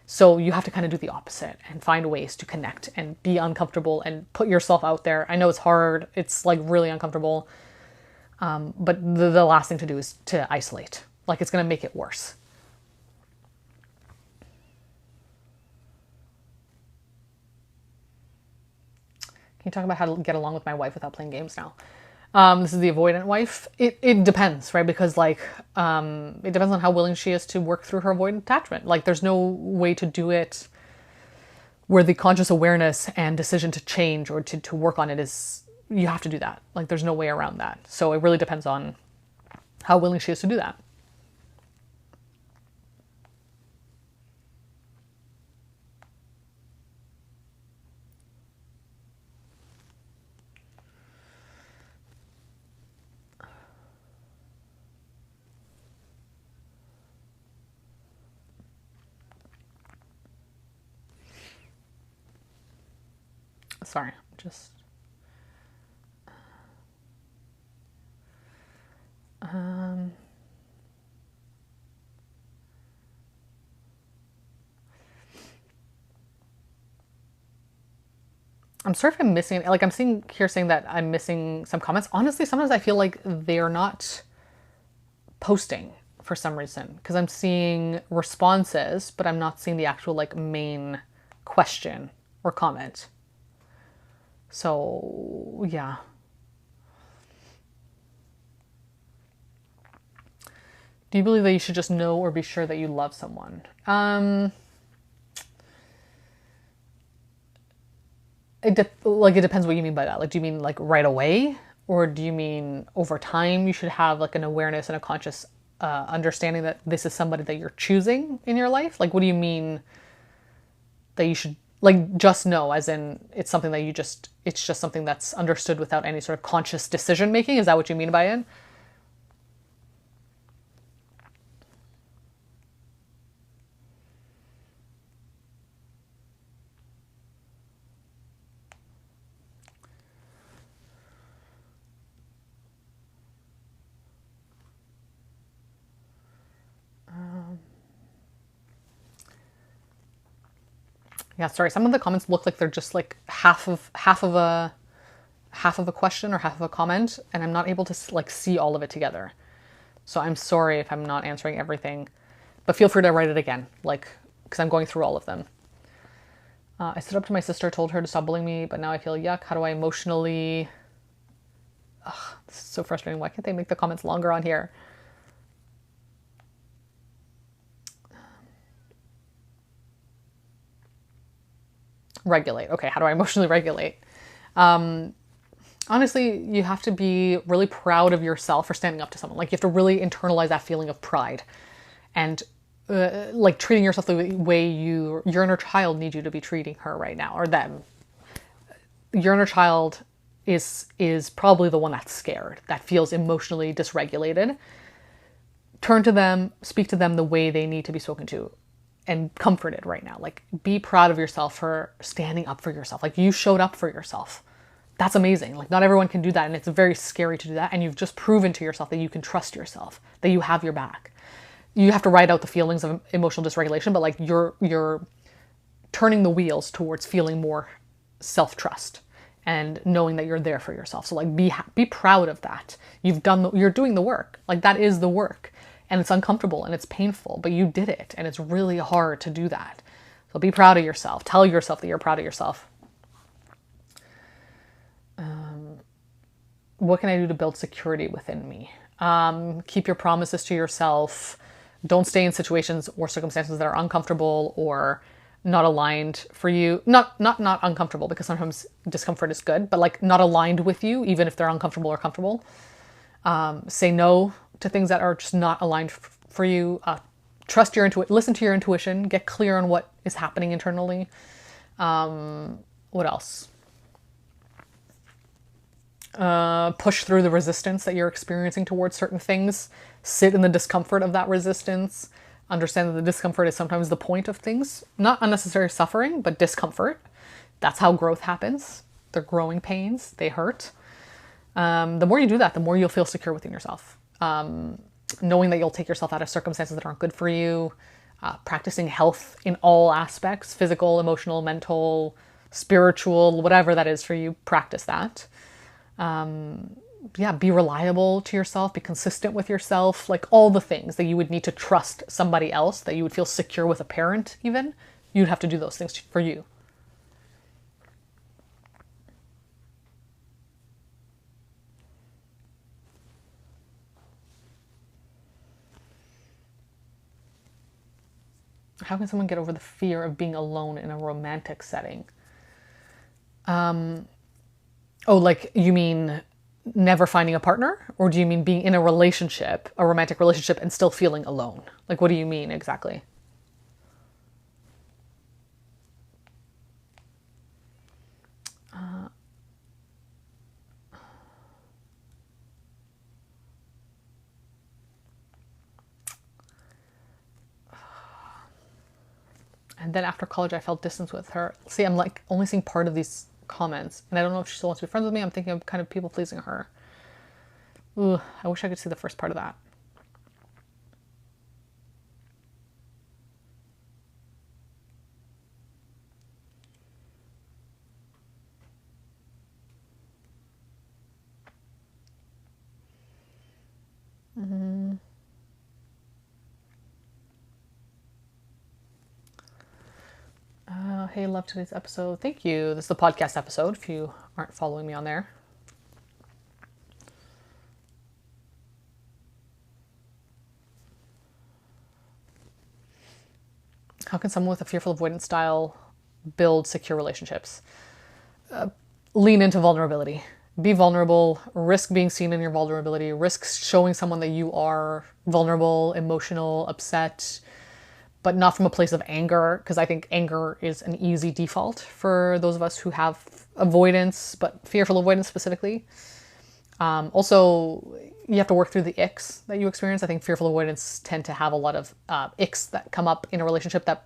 So you have to kind of do the opposite and find ways to connect and be uncomfortable and put yourself out there. I know it's hard. It's like really uncomfortable. But the last thing to do is to isolate. Like, it's going to make it worse. Can you talk about how to get along with my wife without playing games now? This is the avoidant wife. It depends, right? Because like, it depends on how willing she is to work through her avoidant attachment. Like, there's no way to do it where the conscious awareness and decision to change or to work on it is, you have to do that. Like, there's no way around that. So it really depends on how willing she is to do that. Sorry, just... I'm sorry if I'm missing, like, I'm seeing here saying that I'm missing some comments. Honestly, sometimes I feel like they're not posting for some reason, because I'm seeing responses, but I'm not seeing the actual like main question or comment. So yeah. Do you believe that you should just know or be sure that you love someone? It depends what you mean by that. Like, do you mean like right away, or do you mean over time? You should have like an awareness and a conscious understanding that this is somebody that you're choosing in your life. Like, what do you mean that you should like just know? As in, it's something that it's just something that's understood without any sort of conscious decision making. Is that what you mean by it? Yeah, sorry. Some of the comments look like they're just like half of a question or half of a comment, and I'm not able to like see all of it together. So I'm sorry if I'm not answering everything, but feel free to write it again, like, because I'm going through all of them. I stood up to my sister, told her to stop bullying me, but now I feel yuck. How do I emotionally... Ugh, this is so frustrating. Why can't they make the comments longer on here? Regulate. Okay, how do I emotionally regulate? Honestly, you have to be really proud of yourself for standing up to someone. Like, you have to really internalize that feeling of pride, and like treating yourself the way your inner child needs you to be treating her right now, or them. Your inner child is probably the one that's scared, that feels emotionally dysregulated. Turn to them, speak to them the way they need to be spoken to and comforted right now. Like, be proud of yourself for standing up for yourself. Like, you showed up for yourself. That's amazing. Like, not everyone can do that, and it's very scary to do that. And you've just proven to yourself that you can trust yourself, that you have your back. You have to ride out the feelings of emotional dysregulation, but like, you're turning the wheels towards feeling more self-trust and knowing that you're there for yourself. So like, be proud of that. You're doing the work. Like, that is the work, and it's uncomfortable and it's painful, but you did it, and it's really hard to do that. So be proud of yourself. Tell yourself that you're proud of yourself. What can I do to build security within me? Keep your promises to yourself. Don't stay in situations or circumstances that are uncomfortable or not aligned for you. Not uncomfortable, because sometimes discomfort is good, but like, not aligned with you, even if they're uncomfortable or comfortable. Say no to things that are just not aligned for you. Trust your intuition. Listen to your intuition. Get clear on what is happening internally. What else? Push through the resistance that you're experiencing towards certain things. Sit in the discomfort of that resistance. Understand that the discomfort is sometimes the point of things. Not unnecessary suffering, but discomfort. That's how growth happens. They're growing pains. They hurt. The more you do that, the more you'll feel secure within yourself. Knowing that you'll take yourself out of circumstances that aren't good for you. Practicing health in all aspects. Physical, emotional, mental, spiritual, whatever that is for you. Practice that. yeah, be reliable to yourself, be consistent with yourself, like all the things that you would need to trust somebody else, that you would feel secure with a parent even, you'd have to do those things for you. How can someone get over the fear of being alone in a romantic setting? Oh, like you mean never finding a partner? Or do you mean being in a relationship, a romantic relationship, and still feeling alone? Like, what do you mean exactly? And then after college, I felt distance with her. See, I'm like only seeing part of these comments, and I don't know if she still wants to be friends with me. I'm thinking of kind of people pleasing her. Ooh, I wish I could see the first part of that. Hey, love today's episode. Thank you. This is the podcast episode if you aren't following me on there. How can someone with a fearful avoidance style build secure relationships? Lean into vulnerability. Be vulnerable, risk being seen in your vulnerability, risk showing someone that you are vulnerable, emotional, upset, but not from a place of anger, because I think anger is an easy default for those of us who have avoidance, but fearful avoidance specifically. Also, you have to work through the icks that you experience. I think fearful avoidance tend to have a lot of icks that come up in a relationship that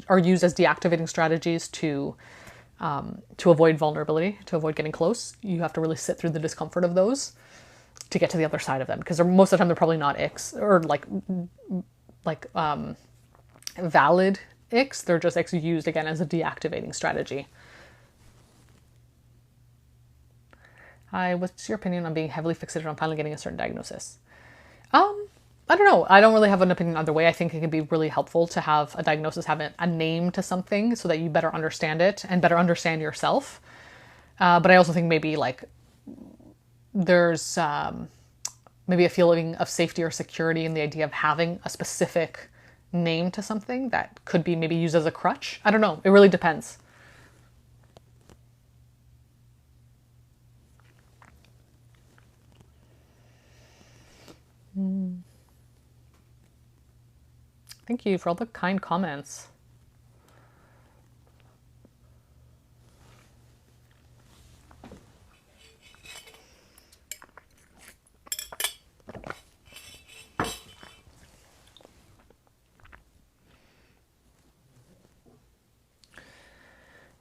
are used as deactivating strategies to avoid vulnerability, to avoid getting close. You have to really sit through the discomfort of those to get to the other side of them, because most of the time they're probably not icks or like valid icks. They're just icks used again as a deactivating strategy. Hi, what's your opinion on being heavily fixated on finally getting a certain diagnosis? I don't know. I don't really have an opinion either way. I think it can be really helpful to have a diagnosis, have a name to something so that you better understand it and better understand yourself. But I also think maybe like there's maybe a feeling of safety or security in the idea of having a specific name to something that could be maybe used as a crutch. I don't know. It really depends. Thank you for all the kind comments.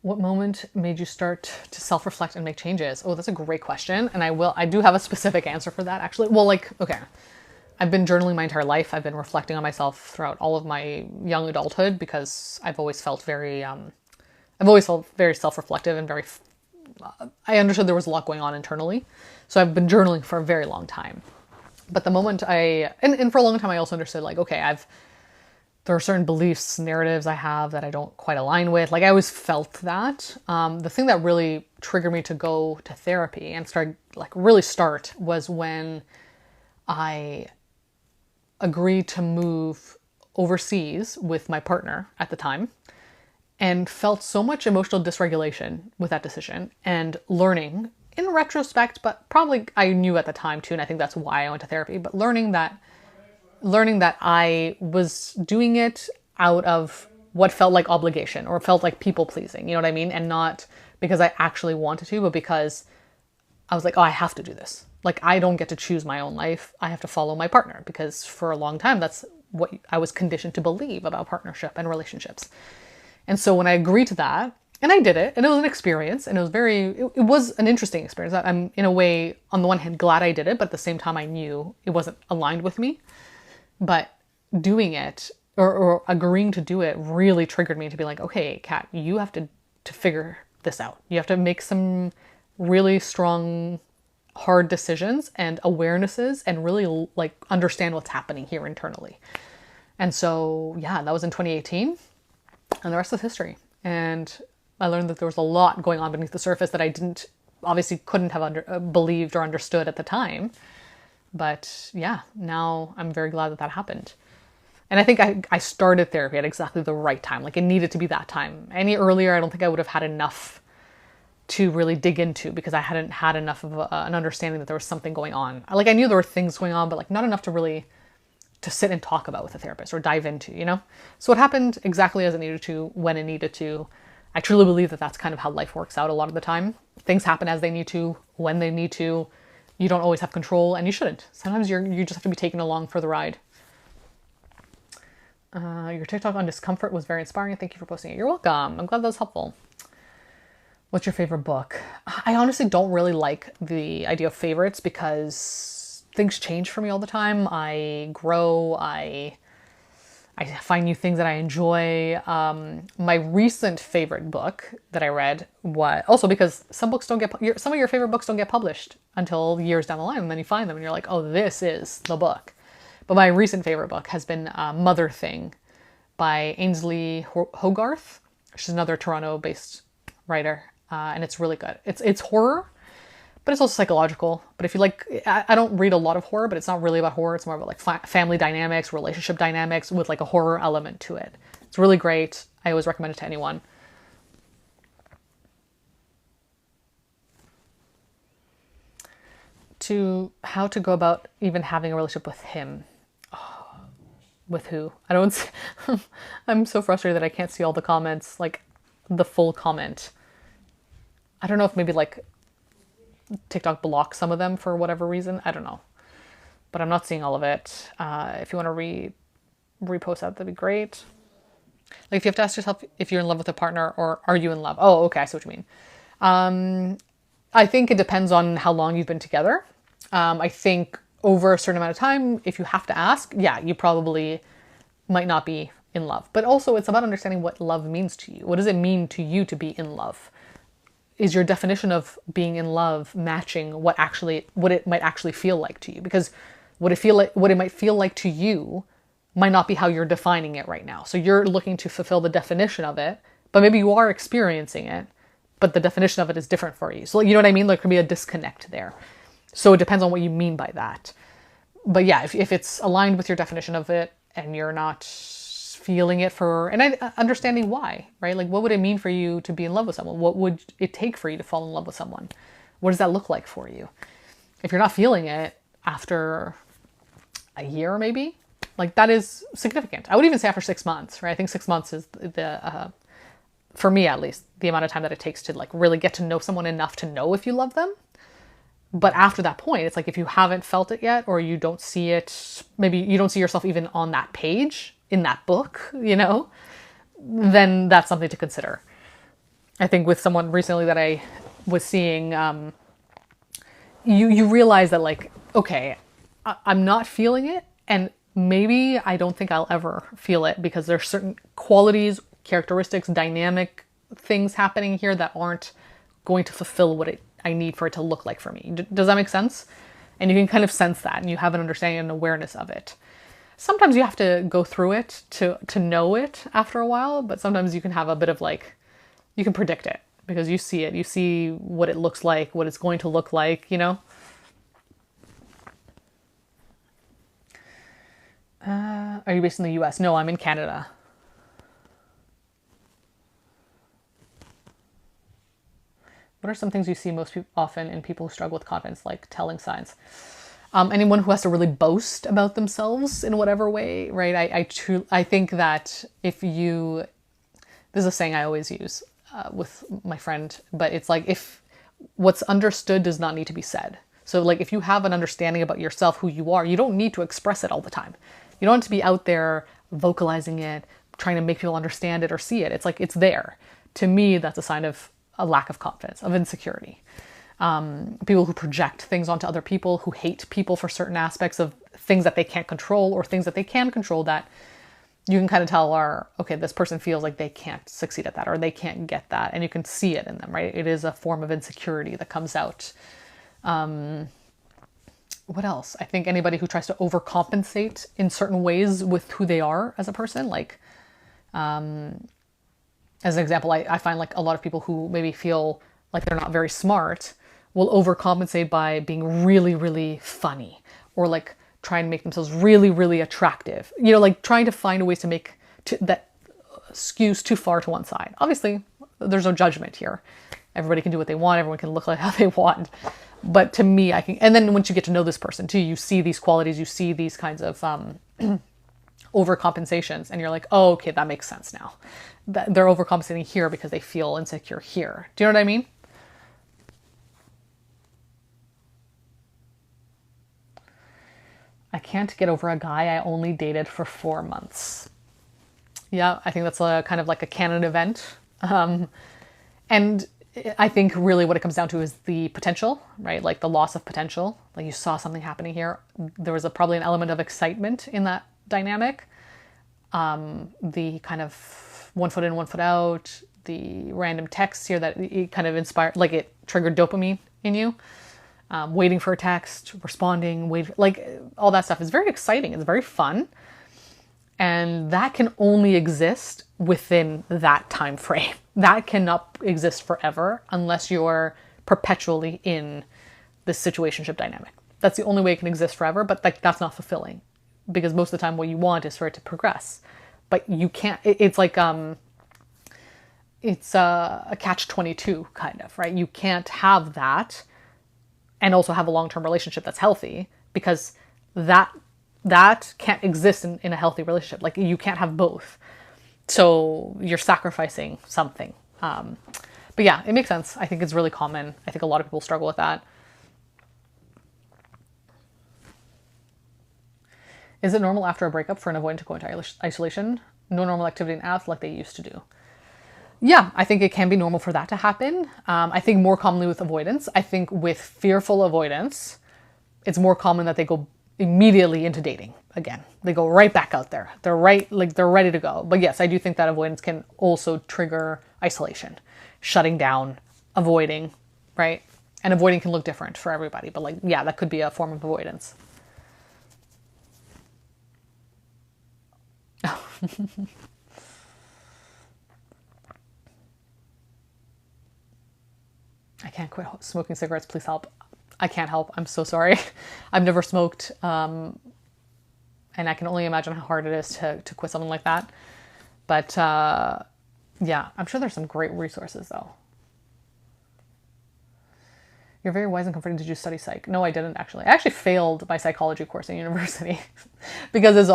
What moment made you start to self-reflect and make changes? Oh, that's a great question. And I do have a specific answer for that actually. Well, okay. I've been journaling my entire life. I've been reflecting on myself throughout all of my young adulthood because I've always felt very self-reflective and I understood there was a lot going on internally. So I've been journaling for a very long time. But the moment and for a long time, I also understood like, okay, there are certain beliefs, narratives I have that I don't quite align with. Like I always felt that. The thing that really triggered me to go to therapy and start was when I agreed to move overseas with my partner at the time and felt so much emotional dysregulation with that decision and learning in retrospect, but probably I knew at the time too, and I think that's why I went to therapy, but learning that I was doing it out of what felt like obligation or felt like people pleasing, you know what I mean? And not because I actually wanted to, but because I was like, oh, I have to do this. Like, I don't get to choose my own life. I have to follow my partner because for a long time, that's what I was conditioned to believe about partnership and relationships. And so when I agreed to that, and I did it, and it was an experience, and it was an interesting experience. I'm in a way, on the one hand, glad I did it, but at the same time, I knew it wasn't aligned with me. But doing it or agreeing to do it really triggered me to be like, okay, Kat, you have to figure this out. You have to make some really strong hard decisions and awarenesses and really like understand what's happening here internally. And so, yeah, that was in 2018 and the rest is history. And I learned that there was a lot going on beneath the surface that I obviously couldn't have believed or understood at the time. But yeah, now I'm very glad that happened. And I think I started therapy at exactly the right time. Like it needed to be that time. Any earlier, I don't think I would have had enough to really dig into because I hadn't had enough of an understanding that there was something going on. Like I knew there were things going on, but like not enough to really to sit and talk about with a therapist or dive into, you know? So it happened exactly as it needed to, when it needed to. I truly believe that that's kind of how life works out a lot of the time. Things happen as they need to, when they need to. You don't always have control and you shouldn't. Sometimes you just have to be taken along for the ride. Your TikTok on discomfort was very inspiring. Thank you for posting it. You're welcome. I'm glad that was helpful. What's your favorite book? I honestly don't really like the idea of favorites because things change for me all the time. I grow. I find new things that I enjoy. My recent favorite book that I read was also because some of your favorite books don't get published until years down the line, and then you find them and you're like, oh, this is the book. But my recent favorite book has been Mother Thing by Ainsley Hogarth. She's another Toronto-based writer, and it's really good. It's horror, but it's also psychological. But if you like, I don't read a lot of horror, but it's not really about horror. It's more about like family dynamics, relationship dynamics with like a horror element to it. It's really great. I always recommend it to anyone. How to go about even having a relationship with him. With who? I'm so frustrated that I can't see all the comments, like the full comment. I don't know if maybe like TikTok blocks some of them for whatever reason. I don't know. But I'm not seeing all of it. If you want to repost that'd be great. Like if you have to ask yourself if you're in love with a partner or are you in love? Oh, okay, I see what you mean. I think it depends on how long you've been together. I think over a certain amount of time, if you have to ask, yeah, you probably might not be in love. But also it's about understanding what love means to you. What does it mean to you to be in love? Is your definition of being in love matching what it might actually feel like to you? Because what it might feel like to you might not be how you're defining it right now. So you're looking to fulfill the definition of it, but maybe you are experiencing it, but the definition of it is different for you. So you know what I mean? There could be a disconnect there. So it depends on what you mean by that. But yeah, if it's aligned with your definition of it and you're not feeling it understanding why, right? Like what would it mean for you to be in love with someone? What would it take for you to fall in love with someone? What does that look like for you? If you're not feeling it after a year, maybe, like that is significant. I would even say after 6 months, right? I think 6 months is for me at least, the amount of time that it takes to like really get to know someone enough to know if you love them. But after that point, it's like if you haven't felt it yet or you don't see it, maybe you don't see yourself even on that page in that book, you know, then that's something to consider. I think with someone recently that I was seeing, you realize that like, okay, I'm not feeling it and maybe I don't think I'll ever feel it because there's certain qualities, characteristics, dynamic things happening here that aren't going to fulfill what I need for it to look like for me. Does that make sense? And you can kind of sense that and you have an understanding and awareness of it. Sometimes you have to go through it to know it after a while, but sometimes you can have a bit of like, you can predict it because you see it. You see what it looks like, what it's going to look like, you know? Are you based in the US? No, I'm in Canada. What are some things you see most often in people who struggle with confidence, like telling signs? Anyone who has to really boast about themselves in whatever way, right? I think that this is a saying I always use with my friend, but it's like if what's understood does not need to be said. So like if you have an understanding about yourself, who you are, you don't need to express it all the time. You don't have to be out there vocalizing it, trying to make people understand it or see it. It's like it's there. To me, that's a sign of a lack of confidence, of insecurity. People who project things onto other people, who hate people for certain aspects of things that they can't control or things that they can control that you can kind of tell are, okay, this person feels like they can't succeed at that or they can't get that. And you can see it in them, right? It is a form of insecurity that comes out. What else? I think anybody who tries to overcompensate in certain ways with who they are as a person, like, as an example, I find like a lot of people who maybe feel like they're not very smart will overcompensate by being really, really funny, or like try and make themselves really, really attractive. You know, like trying to find ways to make that skews too far to one side. Obviously, there's no judgment here. Everybody can do what they want. Everyone can look like how they want. But to me, I can, and then once you get to know this person too, you see these qualities, you see these kinds of overcompensations, and you're like, oh, okay, that makes sense now. They're overcompensating here because they feel insecure here. Do you know what I mean? I can't get over a guy I only dated for 4 months. Yeah, I think that's a kind of like a canon event. And I think really what it comes down to is the potential, right? Like the loss of potential. Like you saw something happening here. There was probably an element of excitement in that dynamic. The kind of 1 foot in, 1 foot out, the random texts here that it kind of inspired, like it triggered dopamine in you. Waiting for a text, responding, like all that stuff is very exciting. It's very fun. And that can only exist within that time frame. That cannot exist forever unless you're perpetually in this situationship dynamic. That's the only way it can exist forever, but like that's not fulfilling, because most of the time what you want is for it to progress. But you can't, it's like, it's a catch-22 kind of, right? You can't have that and also have a long-term relationship that's healthy, because that can't exist in a healthy relationship. Like you can't have both. So you're sacrificing something. But yeah, it makes sense. I think it's really common. I think a lot of people struggle with that. Is it normal after a breakup for an avoidant to go into isolation? No normal activity in apps like they used to do. Yeah, I think it can be normal for that to happen. I think more commonly with avoidance. I think with fearful avoidance, it's more common that they go immediately into dating again. They go right back out there. They're ready to go. But yes, I do think that avoidance can also trigger isolation, shutting down, avoiding, right? And avoiding can look different for everybody. But like, yeah, that could be a form of avoidance. I can't quit smoking cigarettes. Please help. I can't help. I'm so sorry. I've never smoked. And I can only imagine how hard it is to quit something like that. But yeah, I'm sure there's some great resources though. You're very wise and comforting. Did you study psych? No, I didn't actually. I actually failed my psychology course in university because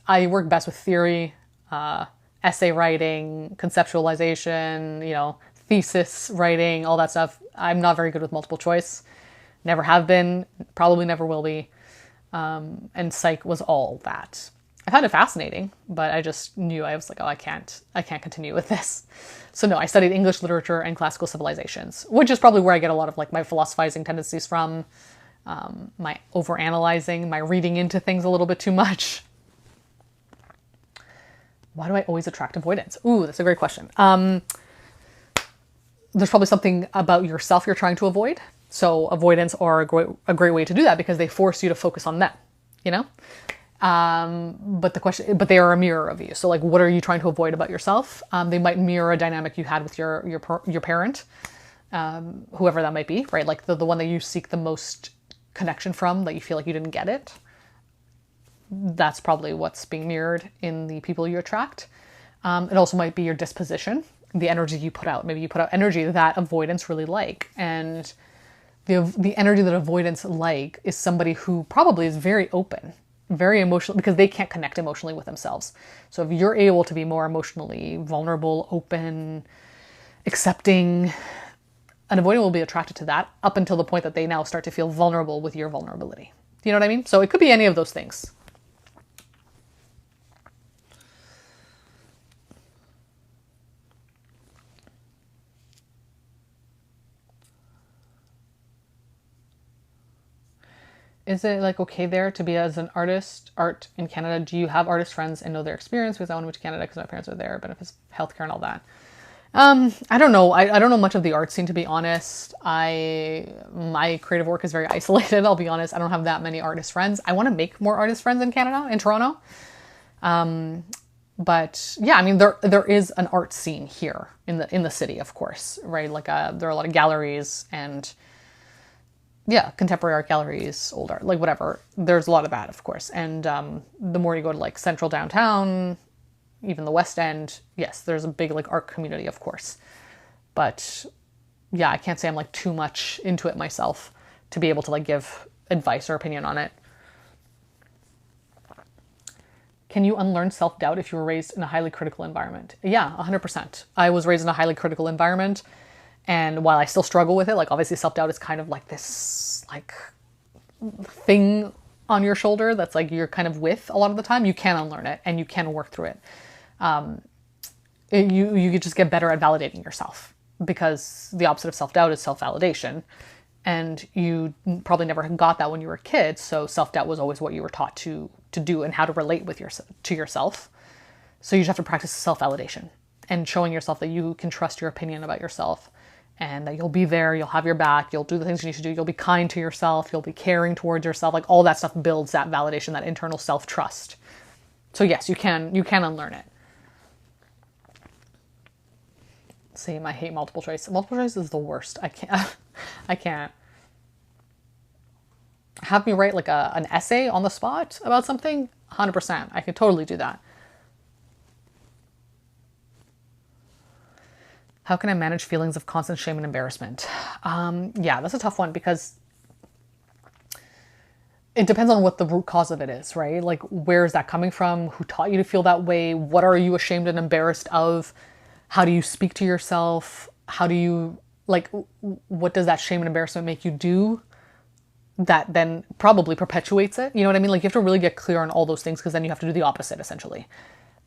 I work best with theory, essay writing, conceptualization, thesis writing, all that stuff. I'm not very good with multiple choice. Never have been, probably never will be. And psych was all that. I found it fascinating, but I just knew, I was like, oh, I can't continue with this. So no, I studied English literature and classical civilizations, which is probably where I get a lot of like my philosophizing tendencies from, my overanalyzing, my reading into things a little bit too much. Why do I always attract avoidance? Ooh, that's a great question. There's probably something about yourself you're trying to avoid. So avoidants are a great way to do that because they force you to focus on them, But they are a mirror of you. So like, what are you trying to avoid about yourself? They might mirror a dynamic you had with your parent, whoever that might be, right? Like the one that you seek the most connection from, that you feel like you didn't get it. That's probably what's being mirrored in the people you attract. It also might be your disposition, the energy you put out. Maybe you put out energy that avoidants really like. And the energy that avoidants like is somebody who probably is very open, very emotional, because they can't connect emotionally with themselves. So if you're able to be more emotionally vulnerable, open, accepting, an avoidant will be attracted to that up until the point that they now start to feel vulnerable with your vulnerability. Do you know what I mean? So it could be any of those things. Is it like okay there to be as an art in Canada? Do you have artist friends and know their experience? Because I want to move to Canada because my parents are there, benefits of healthcare and all that. I don't know. I don't know much of the art scene, to be honest. My creative work is very isolated, I'll be honest. I don't have that many artist friends. I want to make more artist friends in Canada, in Toronto. But yeah, I mean, there is an art scene here in the city, of course, right? Like, there are a lot of galleries and yeah, contemporary art galleries, old art, like whatever. There's a lot of that, of course. And the more you go to like central downtown, even the West End, yes, there's a big like art community, of course. But yeah, I can't say I'm like too much into it myself to be able to like give advice or opinion on it. Can you unlearn self-doubt if you were raised in a highly critical environment? Yeah, 100%. I was raised in a highly critical environment. And while I still struggle with it, like obviously self-doubt is kind of like this like thing on your shoulder that's like you're kind of with a lot of the time. You can unlearn it and you can work through it. You just get better at validating yourself, because the opposite of self-doubt is self-validation. And you probably never got that when you were a kid. So self-doubt was always what you were taught to do and how to relate with to yourself. So you just have to practice self-validation and showing yourself that you can trust your opinion about yourself and that you'll be there, you'll have your back, you'll do the things you need to do, you'll be kind to yourself, you'll be caring towards yourself. Like all that stuff builds that validation, that internal self-trust. So yes, you can unlearn it. Same, I hate multiple choice. Multiple choice is the worst. I can't. Have me write like an essay on the spot about something, 100%. I could totally do that. How can I manage feelings of constant shame and embarrassment? Yeah, that's a tough one because it depends on what the root cause of it is, right? Like, where is that coming from? Who taught you to feel that way? What are you ashamed and embarrassed of? How do you speak to yourself? How do you, like, what does that shame and embarrassment make you do that then probably perpetuates it? You know what I mean? Like, you have to really get clear on all those things, because then you have to do the opposite, essentially.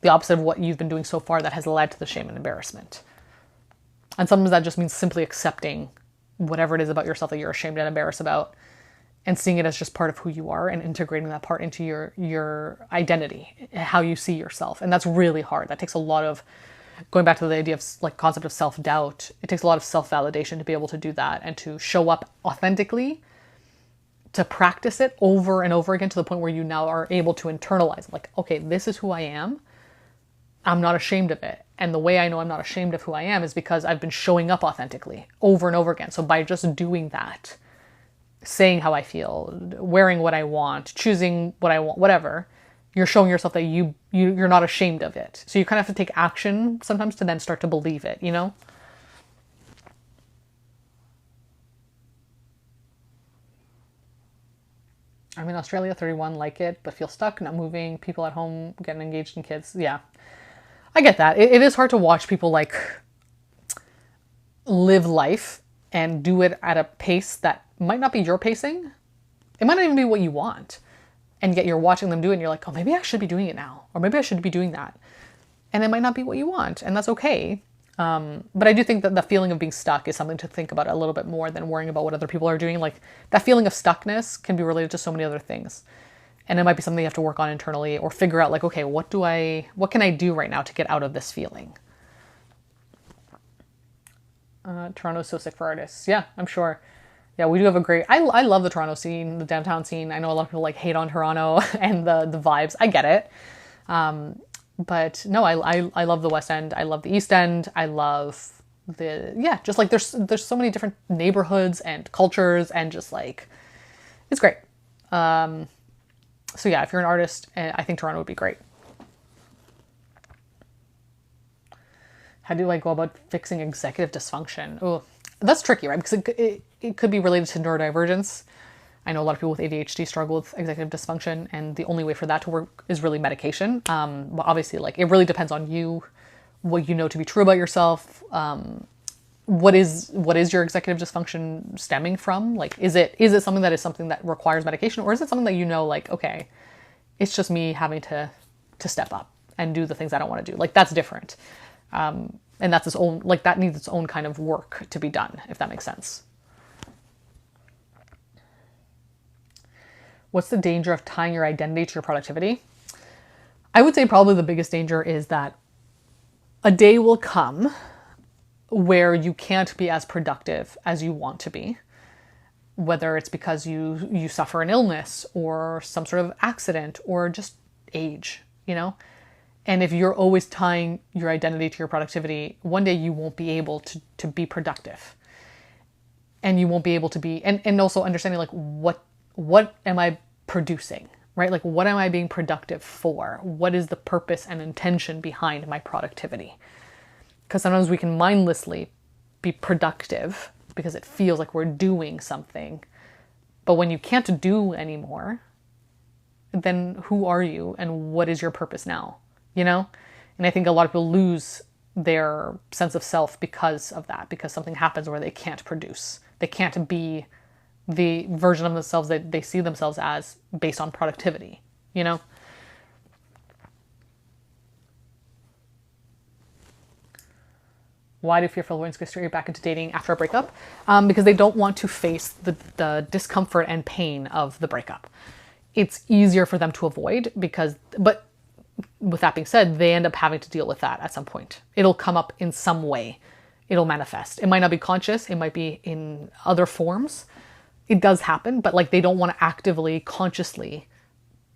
The opposite of what you've been doing so far that has led to the shame and embarrassment. And sometimes that just means simply accepting whatever it is about yourself that you're ashamed and embarrassed about, and seeing it as just part of who you are and integrating that part into your identity, how you see yourself. And that's really hard. That takes a lot of, going back to the idea of like concept of self-doubt, it takes a lot of self-validation to be able to do that and to show up authentically, to practice it over and over again to the point where you now are able to internalize, like, okay, this is who I am. I'm not ashamed of it. And the way I know I'm not ashamed of who I am is because I've been showing up authentically over and over again. So by just doing that, saying how I feel, wearing what I want, choosing what I want, whatever, you're showing yourself that you're not ashamed of it. So you kind of have to take action sometimes to then start to believe it, you know? I'm in Australia, 31, like it, but feel stuck, not moving, people at home getting engaged in kids. Yeah, I get that. It is hard to watch people like live life and do it at a pace that might not be your pacing. It might not even be what you want. And yet you're watching them do it and you're like, oh, maybe I should be doing it now. Or maybe I should be doing that. And it might not be what you want. And that's okay. But I do think that the feeling of being stuck is something to think about a little bit more than worrying about what other people are doing. Like, that feeling of stuckness can be related to so many other things. And it might be something you have to work on internally or figure out, like, okay, what can I do right now to get out of this feeling? Toronto's so sick for artists. Yeah, I'm sure. Yeah, we do have a great, I love the Toronto scene, the downtown scene. I know a lot of people like hate on Toronto and the vibes. I get it. But no, I love the West End. I love the East End. I love just like there's so many different neighborhoods and cultures, and just like, it's great. So yeah, if you're an artist, I think Toronto would be great. How do I go about fixing executive dysfunction? Oh, that's tricky, right? Because it could be related to neurodivergence. I know a lot of people with ADHD struggle with executive dysfunction, and the only way for that to work is really medication. But obviously, like, it really depends on you, what you know to be true about yourself. What is your executive dysfunction stemming from? Like, is it something that requires medication, or is it something that you know, like, okay, it's just me having to step up and do the things I don't want to do? Like, that's different. And that's its own, like, that needs its own kind of work to be done, if that makes sense. What's the danger of tying your identity to your productivity? I would say probably the biggest danger is that a day will come where you can't be as productive as you want to be, whether it's because you suffer an illness or some sort of accident or just age, you know? And if you're always tying your identity to your productivity, one day you won't be able to be productive. And you won't be able to be, and also understanding like what am I producing, right? Like what am I being productive for? What is the purpose and intention behind my productivity? Because sometimes we can mindlessly be productive because it feels like we're doing something. But when you can't do anymore, then who are you and what is your purpose now? You know? And I think a lot of people lose their sense of self because of that, because something happens where they can't produce. They can't be the version of themselves that they see themselves as based on productivity, you know? Why do fearful avoidants go straight back into dating after a breakup? Because they don't want to face the discomfort and pain of the breakup. It's easier for them to avoid but with that being said, they end up having to deal with that at some point. It'll come up in some way. It'll manifest. It might not be conscious. It might be in other forms. It does happen, but like they don't want to actively, consciously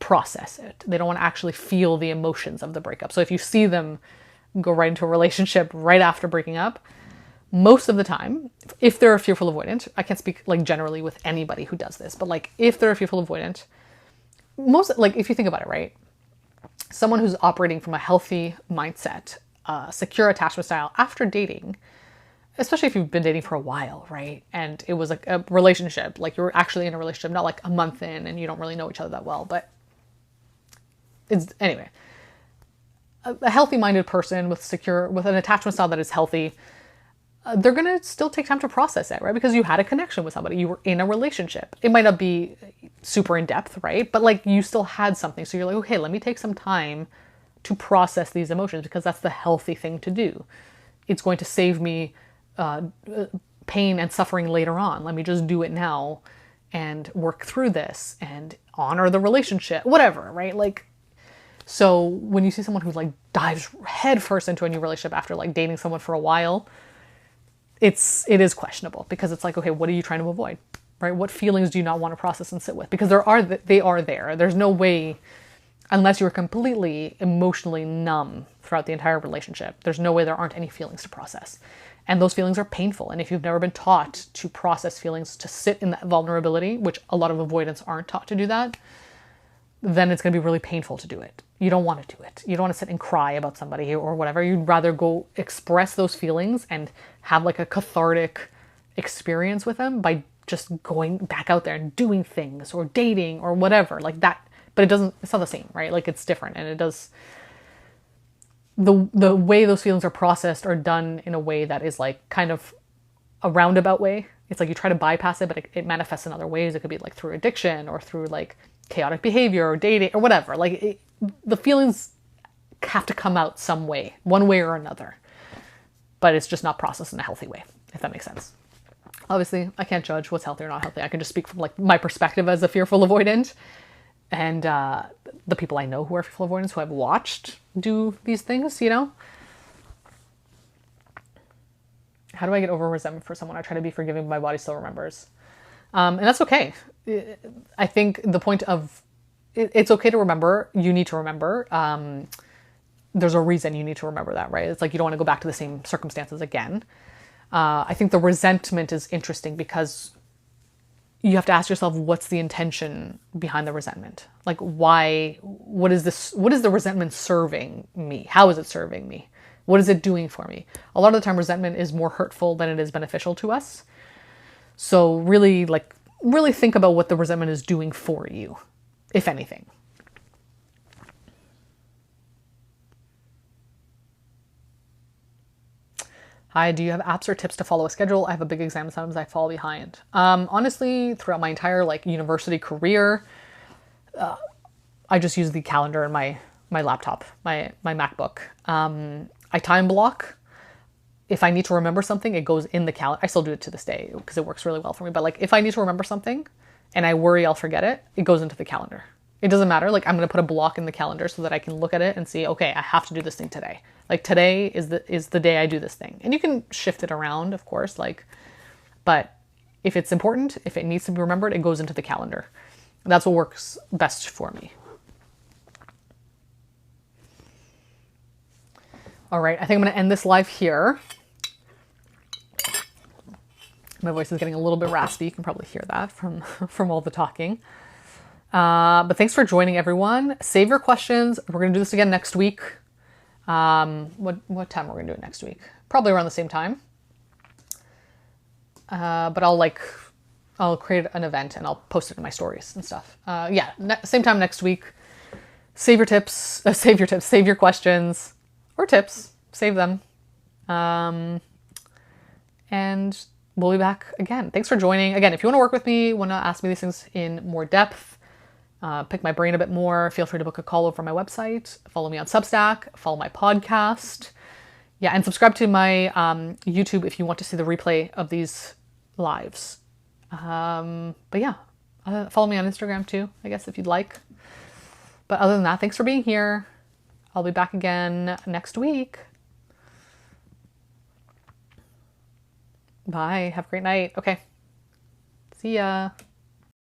process it. They don't want to actually feel the emotions of the breakup. So if you see them go right into a relationship right after breaking up, most of the time, if they're a fearful avoidant, I can't speak like generally with anybody who does this, but like if they're a fearful avoidant, like if you think about it, right? Someone who's operating from a healthy mindset, secure attachment style after dating, especially if you've been dating for a while, right? And it was like a relationship, like you're actually in a relationship, not like a month in and you don't really know each other that well, but anyway, a healthy minded person with an attachment style that is healthy, they're going to still take time to process it, right? Because you had a connection with somebody, you were in a relationship. It might not be super in depth, right? But like you still had something. So you're like, okay, let me take some time to process these emotions because that's the healthy thing to do. It's going to save me pain and suffering later on. Let me just do it now and work through this and honor the relationship, whatever, right? Like, so when you see someone who like dives headfirst into a new relationship after like dating someone for a while, it is questionable because it's like, okay, what are you trying to avoid, right? What feelings do you not want to process and sit with? Because they are there. There's no way, unless you're completely emotionally numb throughout the entire relationship, there's no way there aren't any feelings to process. And those feelings are painful. And if you've never been taught to process feelings, to sit in that vulnerability, which a lot of avoidants aren't taught to do that, then it's going to be really painful to do it. You don't want to do it. You don't want to sit and cry about somebody or whatever. You'd rather go express those feelings and have like a cathartic experience with them by just going back out there and doing things or dating or whatever like that. But it's not the same, right? Like it's different. And it does, the way those feelings are processed are done in a way that is like kind of a roundabout way. It's like you try to bypass it, but it manifests in other ways. It could be like through addiction or through like chaotic behavior or dating or whatever. Like the feelings have to come out some way, one way or another, but it's just not processed in a healthy way, if that makes sense. Obviously, I can't judge what's healthy or not healthy. I can just speak from like my perspective as a fearful avoidant and the people I know who are fearful avoidants who I've watched do these things, you know? How do I get over resentment for someone? I try to be forgiving, but my body still remembers. And that's okay. I think the point of it's okay to remember. You need to remember. There's a reason you need to remember that, right? It's like you don't want to go back to the same circumstances again. I think the resentment is interesting because you have to ask yourself, what's the intention behind the resentment? Like why, what is the resentment serving me? How is it serving me? What is it doing for me? A lot of the time resentment is more hurtful than it is beneficial to us. So really think about what the resentment is doing for you, if anything. Hi, do you have apps or tips to follow a schedule? I have a big exam and sometimes I fall behind. Honestly, throughout my entire university career, I just use the calendar in my laptop, my MacBook. I time block. If I need to remember something, it goes in the calendar. I still do it to this day because it works really well for me. But like if I need to remember something and I worry I'll forget it, it goes into the calendar. It doesn't matter. Like I'm going to put a block in the calendar so that I can look at it and see, okay, I have to do this thing today. Like today is the day I do this thing. And you can shift it around, of course, like, but if it's important, if it needs to be remembered, it goes into the calendar. That's what works best for me. All right, I think I'm going to end this live here. My voice is getting a little bit raspy. You can probably hear that from all the talking. But thanks for joining, everyone. Save your questions. We're going to do this again next week. What time we're going to do it next week? Probably around the same time. But I'll create an event and I'll post it in my stories and stuff. Same time next week. Save your questions or tips. Save them. And we'll be back again. Thanks for joining. Again, if you want to work with me, want to ask me these things in more depth, pick my brain a bit more, feel free to book a call over my website. Follow me on Substack. Follow my podcast. Yeah, and subscribe to my YouTube if you want to see the replay of these lives. But yeah, follow me on Instagram too, I guess, if you'd like. But other than that, thanks for being here. I'll be back again next week. Bye. Have a great night. Okay. See ya.